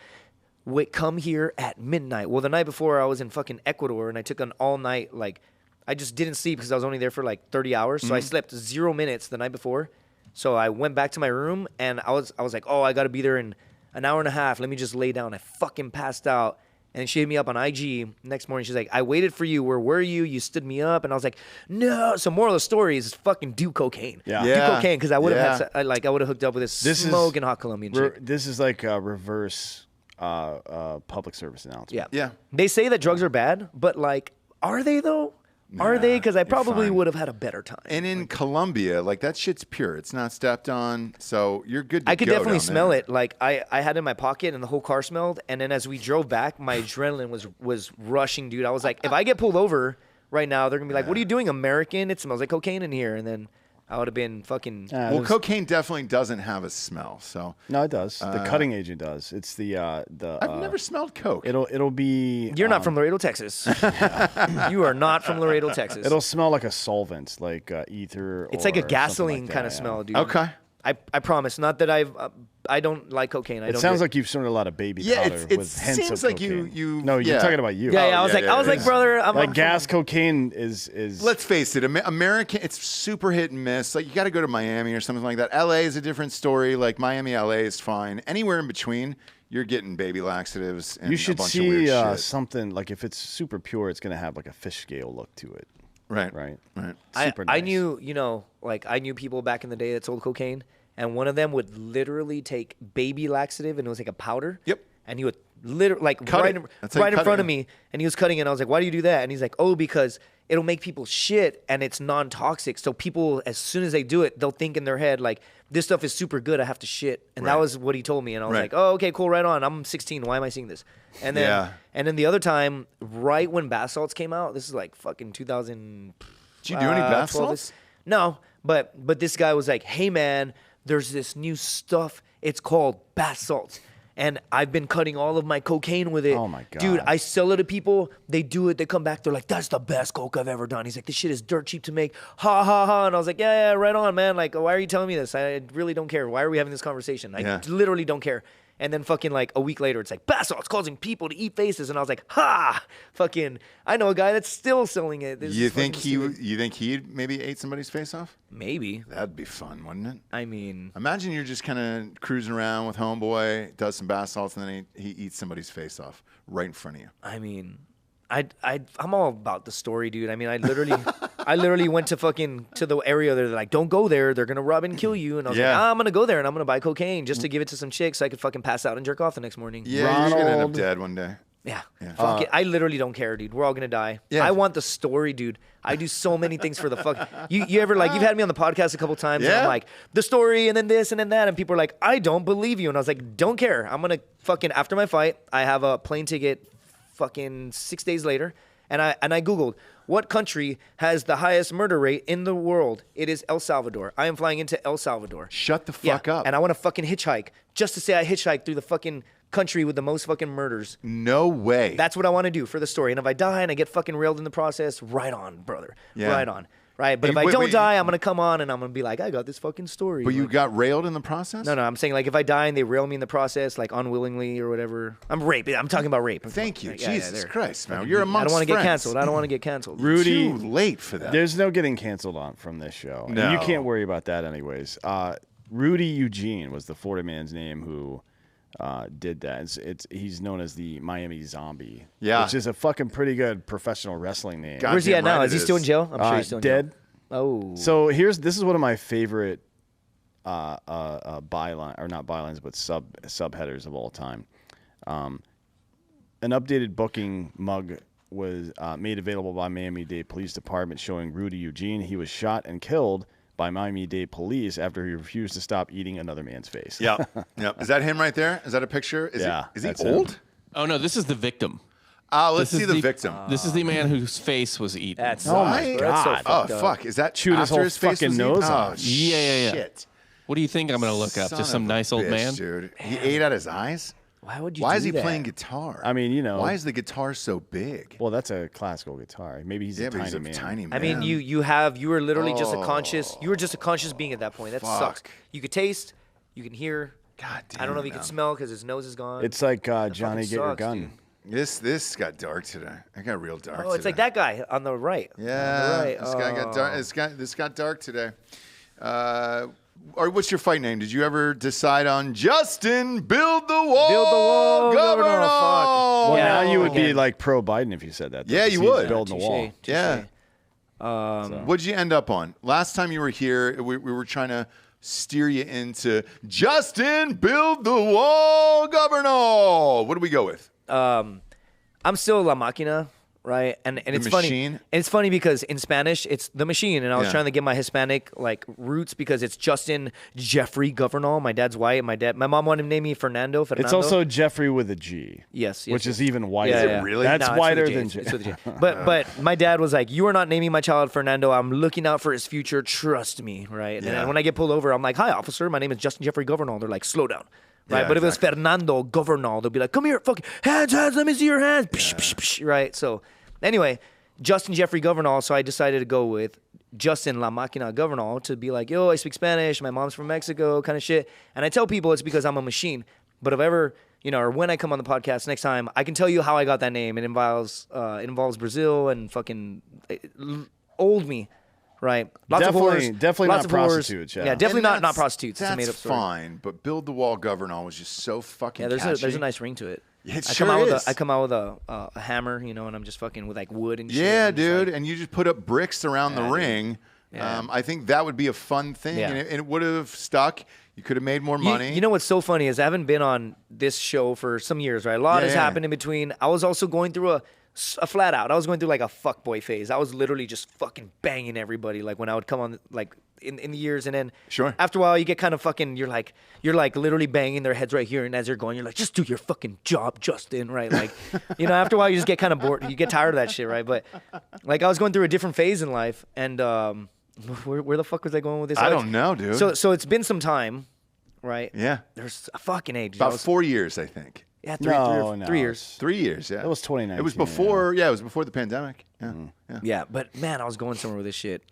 Wait, come here at midnight. Well, the night before I was in fucking Ecuador, and I took an all night, like, I just didn't sleep because I was only there for like 30 hours. So I slept 0 minutes the night before. So I went back to my room, and I was like, oh, I got to be there in an hour and a half. Let me just lay down. I fucking passed out. And she hit me up on IG. Next morning, she's like, I waited for you. Where were you? You stood me up. And I was like, no. So moral of the story is fucking do cocaine. Yeah. Do cocaine, because I would have I would have hooked up with this smoking hot Colombian chick. This is like a reverse public service announcement. Yeah. They say that drugs are bad, but like, are they though? Are they? Because I probably would have had a better time. And in Colombia, like that shit's pure. It's not stepped on, so you're good to go. I could definitely down smell there. it. Like I had it in my pocket, and the whole car smelled. And then as we drove back, my adrenaline was rushing, dude. I was like, if I get pulled over right now, they're gonna be like, "What are you doing, American? It smells like cocaine in here." And then I would have been fucking. Well, cocaine definitely doesn't have a smell, so. No, it does. The cutting agent does. It's the. I've never smelled coke. It'll be. You're not from Laredo, Texas. You are not from Laredo, Texas. It'll smell like a solvent, like ether. It's like a or gasoline something like kind of that, smell, dude. Okay. I promise. Not that I don't like cocaine. It sounds like you've snorted a lot of baby powder it with hints seems of like cocaine. you. No, you're talking about you. Yeah, I was like, brother, I'm like gas cocaine is. Let's face it, American. It's super hit and miss. Like you got to go to Miami or something like that. LA is a different story. Like Miami, LA is fine. Anywhere in between, you're getting baby laxatives. And you should a bunch see of weird shit. something like if it's super pure, it's gonna have like a fish scale look to it. Right. Super I nice. knew, I knew people back in the day that sold cocaine, and one of them would literally take baby laxative, and it was like a powder. Yep. And he would literally, like, Cut right it. in That's how you right in cut front it. of me, and he was cutting it, and I was like, why do you do that? And he's like, oh, because it'll make people shit, and it's non-toxic. So people, as soon as they do it, they'll think in their head, like, this stuff is super good, I have to shit. And that Right. was what he told me, and I was Right. like, oh, okay, cool, right on. I'm 16, why am I seeing this? And then, Yeah. and then the other time, right when bath salts came out, this is like fucking 2000. Did you do any bath 12 salts? No, but this guy was like, hey man, there's this new stuff. It's called bath salts. And I've been cutting all of my cocaine with it. Oh my God. Dude, I sell it to people. They do it. They come back. They're like, that's the best coke I've ever done. He's like, this shit is dirt cheap to make. Ha, ha, ha. And I was like, yeah, right on, man. Like, why are you telling me this? I really don't care. Why are we having this conversation? I literally don't care. And then fucking like a week later, it's like, bath salts causing people to eat faces. And I was like, ha, fucking, I know a guy that's still selling it. This You is think fucking stupid. he maybe ate somebody's face off? Maybe. That'd be fun, wouldn't it? I mean, Imagine you're just kind of cruising around with homeboy, does some bath salts, and then he eats somebody's face off right in front of you. I'm all about the story, dude. I mean, I literally went to the area. They're like, don't go there. They're gonna rob and kill you. And I was like, I'm gonna go there and I'm gonna buy cocaine just to give it to some chicks so I could fucking pass out and jerk off the next morning. Yeah, you're gonna end up dead one day. Yeah. Fuck it. I literally don't care, dude. We're all gonna die. Yeah. I want the story, dude. I do so many things for the fuck. You ever like you've had me on the podcast a couple times and I'm like, the story and then this and then that, and people are like, I don't believe you. And I was like, don't care. I'm gonna fucking after my fight, I have a plane ticket fucking 6 days later. And I Googled, what country has the highest murder rate in the world? It is El Salvador. I am flying into El Salvador. Shut the fuck up. And I want to fucking hitchhike just to say I hitchhiked through the fucking country with the most fucking murders. No way. That's what I want to do for the story. And if I die and I get fucking railed in the process, right on, brother. Yeah. Right on. right? But if I don't die, I'm gonna come on and I'm gonna be like, I got this fucking story. But you got railed in the process? No, I'm saying like if I die and they rail me in the process, like unwillingly or whatever. I'm talking about rape. Thank you, Like, Jesus Christ, man. You're amongst I don't want to get friends. canceled. I don't want to get canceled. Rudy, Too late for that. There's no getting canceled on from this show. No. And you can't worry about that anyways. Rudy Eugene was the Florida man's name who did that. He's known as the Miami Zombie. Yeah. Which is a fucking pretty good professional wrestling name. God Where's he at damn now? right Is it he still in is. jail? I'm sure he's still in Dead. jail. Oh. So this is one of my favorite byline, or not bylines, but subheaders of all time. An updated booking mug was made available by Miami-Dade Police Department showing Rudy Eugene. He was shot and killed by Miami-Dade police after he refused to stop eating another man's face. Yep. Is that him right there? Is that a picture? Is he that's old? him. Oh no, this is the victim. Let's This see is the victim. This is the man whose face was eaten. That's Oh my sucks, bro. That's so God. Oh, fucked up. fuck. Is that Chewed his after whole his face fucking was nose eaten? off. Oh, Yeah. shit. What do you think I'm gonna look up? Son Just some of a nice old bitch, man? dude. He ate out his eyes? Why would you Why do is he that? playing guitar? I mean, you know. Why is the guitar so big? Well, that's a classical guitar. Maybe he's a but he's tiny a man. tiny man. I mean, you were literally just a conscious. You were just a conscious being at that point. That sucks. Fuck. You could taste. You can hear. God damn I don't know if it, you can man. smell because his nose is gone. It's like That Johnny, fucking get your sucks, gun. dude. This got dark today. It got real dark. Oh, it's like today. that guy on the right. Yeah, On the right. this guy got dark. This got dark today. Or what's your fight name? Did you ever decide on Justin Build the Wall? Build the Wall, Governor. Fuck. Well, Yeah, now you would be again. like pro Biden if you said that. though, Yeah, 'cause you he's would. building the wall. Touche, Yeah. touche. What'd you end up on? Last time you were here, we were trying to steer you into Justin Build the Wall, Governor. What do we go with? I'm still La Máquina, right? And it's funny. machine? And it's funny because in Spanish it's the machine, and I was Yeah. trying to get my Hispanic like roots because it's Justin Jeffrey Governale. My dad's white. My mom wanted to name me Fernando. It's also Jeffrey with a G. yes, Which yes. is even whiter. Yeah, yeah. really? That's No, it's with whiter a J. than It's J. with a J. But my dad was like, "You are not naming my child Fernando. I'm looking out for his future. Trust me, right?" And Yeah. then when I get pulled over, I'm like, "Hi, officer. My name is Justin Jeffrey Governale." They're like, "Slow down." Right, Yeah, but if it was exactly. Fernando Governale, they'll be like, "Come here, fucking hands, let me see your hands." Psh, psh, psh, right. So, anyway, Justin Jeffrey Governale. So I decided to go with Justin La Máquina Governale to be like, "Yo, I speak Spanish. My mom's from Mexico," kind of shit. And I tell people it's because I'm a machine. But if ever, or when I come on the podcast next time, I can tell you how I got that name. It involves Brazil and fucking old me. Right, Definitely lots not of whores. prostitutes, yeah. Definitely And not that's- prostitutes. It's a That's made-up story. fine, but Build the Wall, Governor was just so fucking Yeah, catchy. there's a nice ring to it. It I sure come out is. with I come out with a hammer, and I'm just fucking with like wood and shit. Yeah, and just, dude, like- and you just put up bricks around the Yeah, dude. ring. Yeah. I think that would be a fun thing, Yeah. and it would have stuck. You could have made more You- money. You know what's so funny is I haven't been on this show for some years, right? A lot has happened in between. I was also going through a flat out. I was going through like a fuckboy phase. I was literally just fucking banging everybody. Like when I would come on, like in the years, and then Sure. after a while you get kind of fucking. You're like literally banging their heads right here, and as you're going, you're like, just do your fucking job, Justin, right? Like, after a while you just get kind of bored. You get tired of that shit, right? But like I was going through a different phase in life, and where the fuck was I going with this? I don't know, dude. So it's been some time, right? Yeah. There's a fucking age. About 4 years, I think. Yeah, No, 3 years. 3 years, yeah. That was 2019, It was before, yeah, it was before the pandemic. Yeah. yeah. Yeah, but man, I was going somewhere with this shit.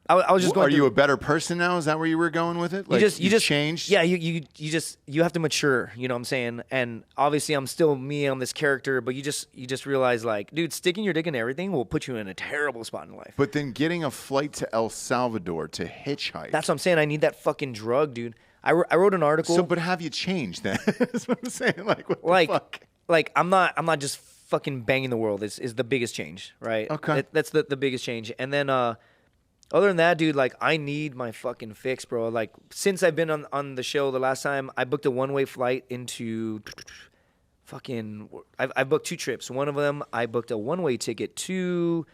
I was just going. Are you through, a better person now? Is that where you were going with it? you just changed. Yeah, you have to mature. You know what I'm saying? And obviously, I'm still me on this character, but you just realize like, dude, sticking your dick in everything will put you in a terrible spot in life. But then getting a flight to El Salvador to hitchhike. That's what I'm saying. I need that fucking drug, dude. I wrote an article. So, but have you changed then? That's what I'm saying. Like, what the fuck? Like I'm not just fucking banging the world. Is the biggest change, right? Okay. That's the biggest change. And then other than that, dude, like I need my fucking fix, bro. Like since I've been on the show the last time, I booked a one-way flight into fucking. I booked 2 trips. One of them, I booked a one-way ticket to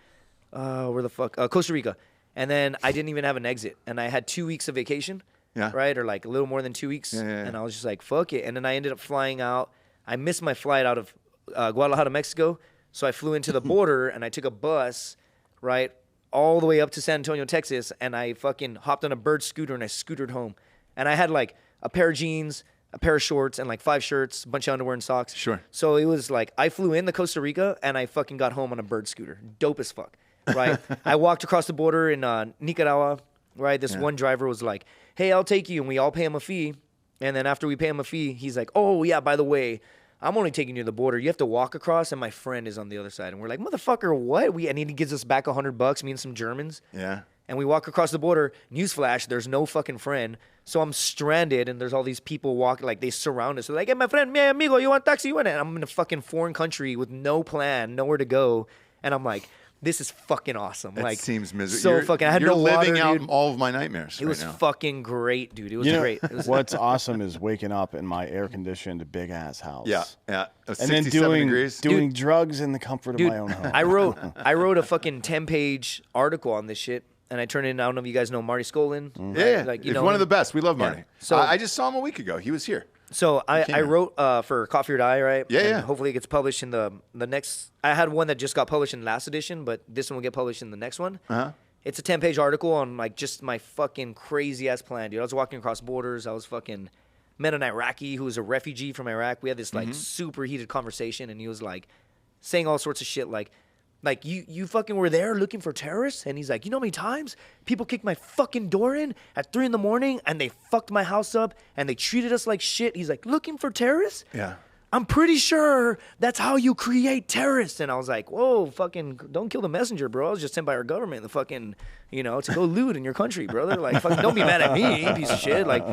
where the fuck Costa Rica, and then I didn't even have an exit, and I had 2 weeks of vacation. Yeah. Right, or like a little more than 2 weeks, Yeah. and I was just like, fuck it. And then I ended up flying out. I missed my flight out of Guadalajara, Mexico, so I flew into the border and I took a bus, right, all the way up to San Antonio, Texas, and I fucking hopped on a bird scooter and I scootered home. And I had like a pair of jeans, a pair of shorts, and like 5 shirts, a bunch of underwear and socks. Sure. So it was like I flew into Costa Rica and I fucking got home on a bird scooter. Dope as fuck. right? I walked across the border in Nicaragua, right? This one driver was like, hey, I'll take you. And we all pay him a fee. And then after we pay him a fee, he's like, oh, yeah, by the way, I'm only taking you to the border. You have to walk across, and my friend is on the other side. And we're like, motherfucker, what? And he gives us back $100, me and some Germans. Yeah. And we walk across the border. Newsflash, there's no fucking friend. So I'm stranded, and there's all these people walking, like, they surround us. They're like, hey, my friend, mi amigo, you want taxi? You want it? And I'm in a fucking foreign country with no plan, nowhere to go. And I'm like, this is fucking awesome. It like, seems miserable. So fucking, I had no water, living out dude. all of my nightmares It was fucking great, dude. It was great. It was, what's awesome is waking up in my air-conditioned big-ass house. Yeah. And then doing drugs in the comfort of my own home. I wrote a fucking 10-page article on this shit, and I turned it in. I don't know if you guys know Marty Skolin. Mm-hmm. Yeah, like, you know, one of the best. We love Marty. Yeah. So I just saw him a week ago. He was here. So I wrote for Coffee or Die, right? Yeah, and hopefully it gets published in the next. I had one that just got published in the last edition, but this one will get published in the next one. It's a 10-page article on like just my fucking crazy ass plan, dude. I was walking across borders. I was fucking met an Iraqi who was a refugee from Iraq. We had this like super heated conversation, and he was like saying all sorts of shit like you fucking were there looking for terrorists? And he's like, you know how many times people kicked my fucking door in at 3 a.m. and they fucked my house up and they treated us like shit? He's like, looking for terrorists? Yeah. I'm pretty sure that's how you create terrorists. And I was like, whoa, fucking don't kill the messenger, bro. I was just sent by our government, the fucking, you know, to go loot in your country, brother. Like, fucking don't be mad at me, piece of shit. Like,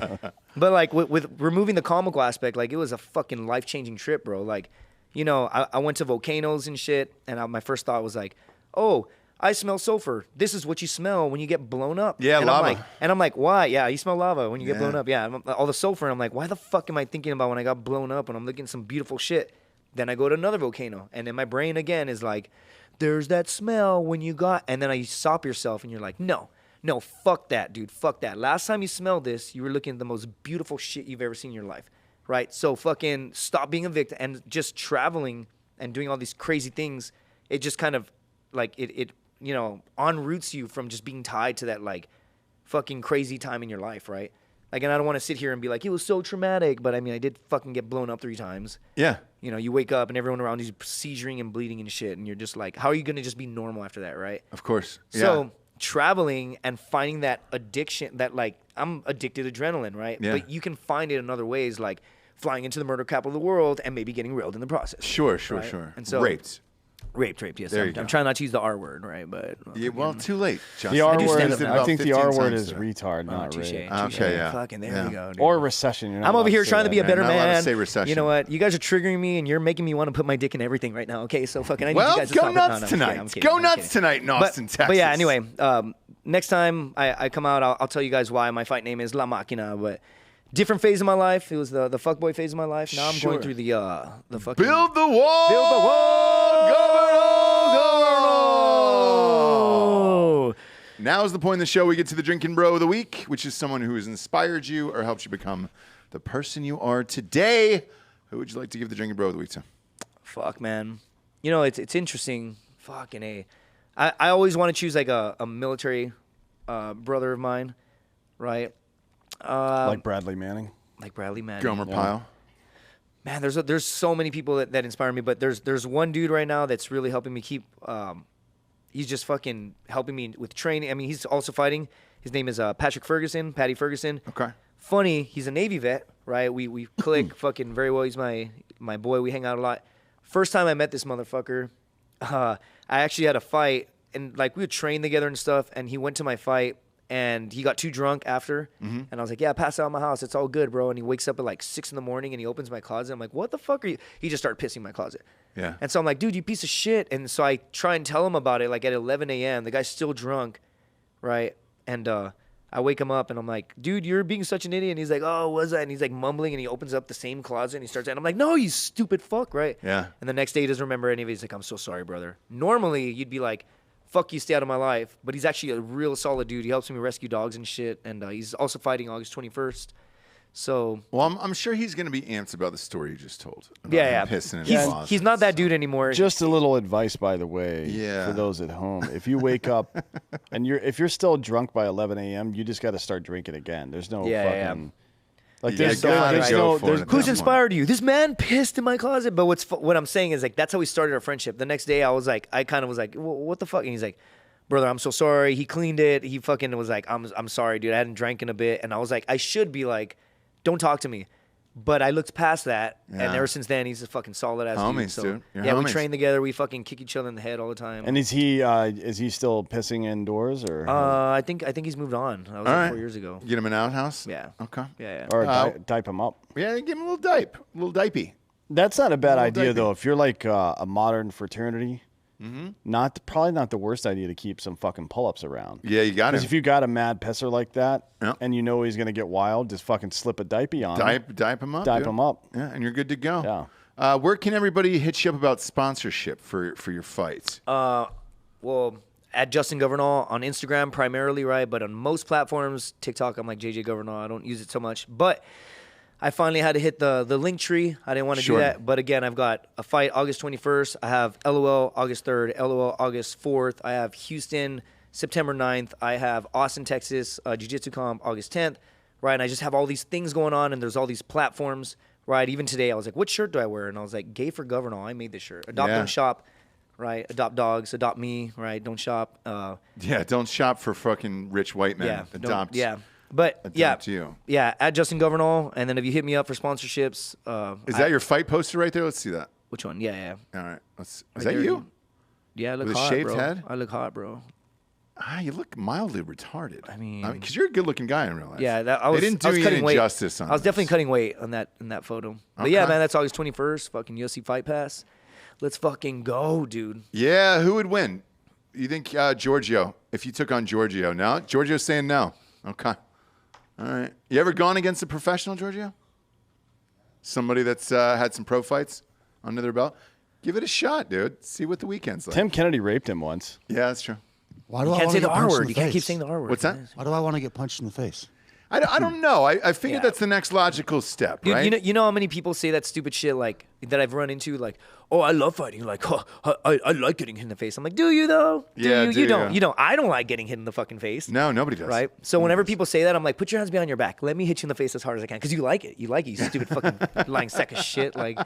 but like with removing the comical aspect, like it was a fucking life-changing trip, bro. Like, you know, I went to volcanoes and shit, and my first thought was like, oh, I smell sulfur. This is what you smell when you get blown up. Yeah, and lava. I'm like, why? Yeah, you smell lava when you get blown up. Yeah, all the sulfur. And I'm like, why the fuck am I thinking about when I got blown up and I'm looking at some beautiful shit? Then I go to another volcano, and then my brain again is like, there's that smell when you got, and then you stop yourself, and you're like, no, fuck that, dude, fuck that. Last time you smelled this, you were looking at the most beautiful shit you've ever seen in your life. Right, so fucking stop being a victim and just traveling and doing all these crazy things. It just kind of like it you know en routes you from just being tied to that like fucking crazy time in your life, right? Like, and I don't want to sit here and be like it was so traumatic, but I mean I did fucking get blown up 3 times. Yeah, you know, you wake up and everyone around you's seizuring and bleeding and shit, and you're just like, how are you gonna just be normal after that, right? Of course. So traveling and finding that addiction, that like I'm addicted to adrenaline, right? Yeah. But you can find it in other ways, like flying into the murder capital of the world and maybe getting railed in the process. Sure. And so raped, yes. There you go. I'm trying not to use the R word, right? But yeah, well, too late, Justin. The R word, stand-up now. I think the R word is retard, not touche. rape. Okay, yeah. Fucking there you go, dude. Or recession. You're not I'm over allowed here say trying to that, be a better Not allowed to man. say recession. You know what? You guys are triggering me, and you're making me want to put my dick in everything right now. Okay, so fucking I need Well, you guys to go stop it. nuts No, tonight. I'm kidding, Go I'm nuts kidding. tonight in Austin, Texas. But yeah, anyway, next time I come out, I'll tell you guys why my fight name is La Máquina. But different phase of my life. It was the fuckboy phase of my life. Now I'm going through the fucking Build the wall. Build the wall, Governale. Now is the point in the show we get to the Drinkin' Bro of the week, which is someone who has inspired you or helped you become the person you are today. Who would you like to give the Drinkin' Bro of the week to? Fuck, man. You know, it's interesting. Fucking A. I always want to choose like a military brother of mine, right? like Bradley Manning. Like Bradley Manning. Gomer Pyle. Man, there's so many people that inspire me, but there's one dude right now that's really helping me keep. He's just fucking helping me with training. I mean, he's also fighting. His name is Patty Ferguson. Okay. Funny, he's a Navy vet, right? We click fucking very well. He's my boy. We hang out a lot. First time I met this motherfucker, I actually had a fight, and like we would train together and stuff. And he went to my fight, and he got too drunk after. And I was like, "Yeah, pass out at my house. It's all good, bro." And he wakes up at like 6 a.m. and he opens my closet. I'm like, "What the fuck are you?" He just started pissing in my closet. Yeah. And so I'm like, "Dude, you piece of shit." And so I try and tell him about it like at 11 a.m. The guy's still drunk, right? And I wake him up and I'm like, "Dude, you're being such an idiot." And he's like, "Oh, was I?" And he's like mumbling and he opens up the same closet and he starts. And I'm like, "No, you stupid fuck," right? Yeah. And the next day he doesn't remember any of it. He's like, "I'm so sorry, brother." Normally you'd be like, "Fuck you, stay out of my life." But he's actually a real solid dude. He helps me rescue dogs and shit. And he's also fighting August 21st. So. Well, I'm sure he's going to be amped about the story you just told. About Yeah. him pissing in his closet. He's not that dude anymore. Just a little advice, by the way, Yeah. for those at home. If you wake up and if you're still drunk by 11 a.m., you just got to start drinking again. There's no Yeah, fucking. Like You there's gotta there's go no for there's it at Who's that inspired you? This man pissed in my closet. But what I'm saying is like that's how we started our friendship. The next day I kind of was like, well, what the fuck? And he's like, brother, I'm so sorry. He cleaned it. He fucking was like, I'm sorry, dude. I hadn't drank in a bit. And I was like, I should be like, don't talk to me. But I looked past that, and ever since then, he's a fucking solid ass dude. Homies, So, dude. You're yeah, homies. we train together. We fucking kick each other in the head all the time. And is he still pissing indoors or I think he's moved on. That was All like right. 4 years ago. Get him an outhouse? Yeah. Okay. Yeah. or dipe him up? Yeah, give him a little dipe. A little dipey. That's not a bad idea dipey. though. If you're like a modern fraternity, probably not the worst idea to keep some fucking pull-ups around. Yeah, you got Because him. if you got a mad pisser like that, Yeah. and you know he's gonna get wild, just fucking slip a diaper on him. Dipe him up. Dipe dude. him up. Yeah, and you're good to go. Yeah. Where can everybody hit you up about sponsorship for your fights? Well, at Justin Governale on Instagram primarily, right? But on most platforms, TikTok, I'm like JJ Governale. I don't use it so much. But I finally had to hit the link tree. I didn't want to Sure. do that. But again, I've got a fight August 21st. I have LOL August 3rd, LOL August 4th. I have Houston September 9th. I have Austin, Texas, Jiu-Jitsu Comp August 10th, right? And I just have all these things going on, and there's all these platforms, right? Even today, I was like, what shirt do I wear? And I was like, Gay for Governale. I made this shirt. Adopt, Yeah. don't shop, right? Adopt dogs, adopt me, right? Don't shop. Yeah, don't shop for fucking rich white men. Yeah. Adopt. Yeah. But Adopt you. Yeah, at Justin Governale. And then if you hit me up for sponsorships, Is that your fight poster right there? Let's see that. which one? Yeah. All right. Is Right that there, you? dude. Yeah, I look With a hot, shaved bro. head? I look hot, bro. You look mildly retarded. I mean, because you're a good-looking guy in real life. Yeah, they didn't do I was you cutting any weight. justice on I was definitely this. cutting weight on in that photo. But yeah, Okay. man, that's August 21st. Fucking UFC Fight Pass. Let's fucking go, dude. Yeah, who would win? You think Giorgio? If you took on Giorgio, no? Giorgio's saying no. Okay. All right. You ever gone against a professional, Giorgio? Somebody that's had some pro fights under their belt? Give it a shot, dude. See what the weekend's like. Tim Kennedy raped him once. Yeah, that's true. Why do You I can't wanna say the get R punched in word. the You can't keep face? saying the R word. What's that? Why do I want to get punched in the face? I don't know. I figure Yeah. that's the next logical step, Dude, right? you know how many people say that stupid shit like that I've run into like, oh, I love fighting. Like, oh, I like getting hit in the face. I'm like, do you though? Yeah, you? do You don't. you? You don't. I don't like getting hit in the fucking face. No, nobody does. Right. So whenever people say that, I'm like, put your hands behind your back. Let me hit you in the face as hard as I can because you like it. You like it. You stupid fucking lying sack of shit. Like,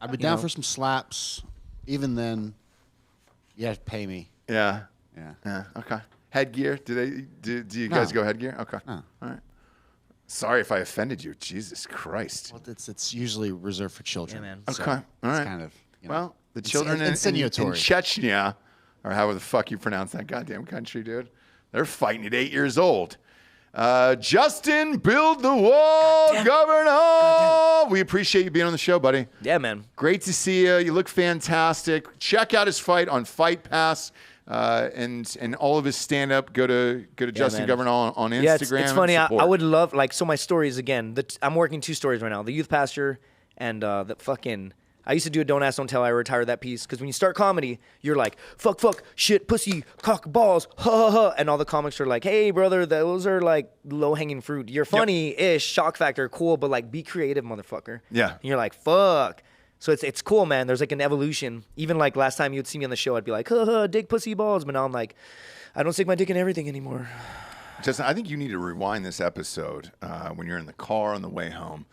I'd be down know? for some slaps. Even then, you have to pay me. Yeah. Yeah. Yeah. Okay. Headgear? Do you No. guys go headgear? Okay. No. All right. Sorry if I offended you. Jesus Christ. Well, it's usually reserved for children. Yeah, man. So Okay. All right. It's kind of Well, the it's children in insinuatory. Chechnya, or however the fuck you pronounce that goddamn country, dude, they're fighting at 8 years old. Justin, build the wall, Governor. We appreciate you being on the show, buddy. yeah, man. Great to see you. You look fantastic. Check out his fight on Fight Pass and all of his stand up. Go to Justin man. Governale on Instagram. Yeah, it's funny. and I support. would love so my stories again. I'm working 2 stories right now: the youth pastor and the fucking. I used to do a don't ask, don't tell. I retired that piece because when you start comedy, you're like fuck, shit, pussy, cock, balls, ha ha ha, and all the comics are like, hey brother, those are like low hanging fruit. You're funny-ish, shock factor, cool, but like be creative, motherfucker. Yeah. And you're like fuck. So it's cool, man. There's like an evolution. Even like last time you'd see me on the show, I'd be like, dig pussy balls, but now I'm like, I don't stick my dick in everything anymore. Justin, I think you need to rewind this episode when you're in the car on the way home.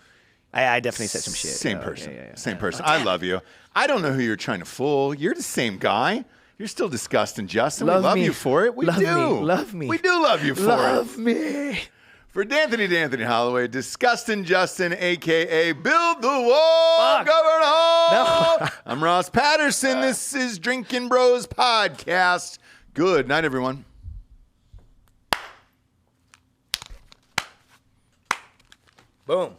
I definitely said some shit. Same Yeah, person. yeah. Same person. I love you. I don't know who you're trying to fool. You're the same guy. You're still disgusting, Justin. Love we love me. you for it. We Love do. me. Love me. We do love you for it. Love me. For D'Anthony Holloway, Disgustin Justin, a.k.a. Build the Wall, Fuck. Governor. No. I'm Ross Patterson. This is Drinkin' Bros Podcast. Good night, everyone. Boom.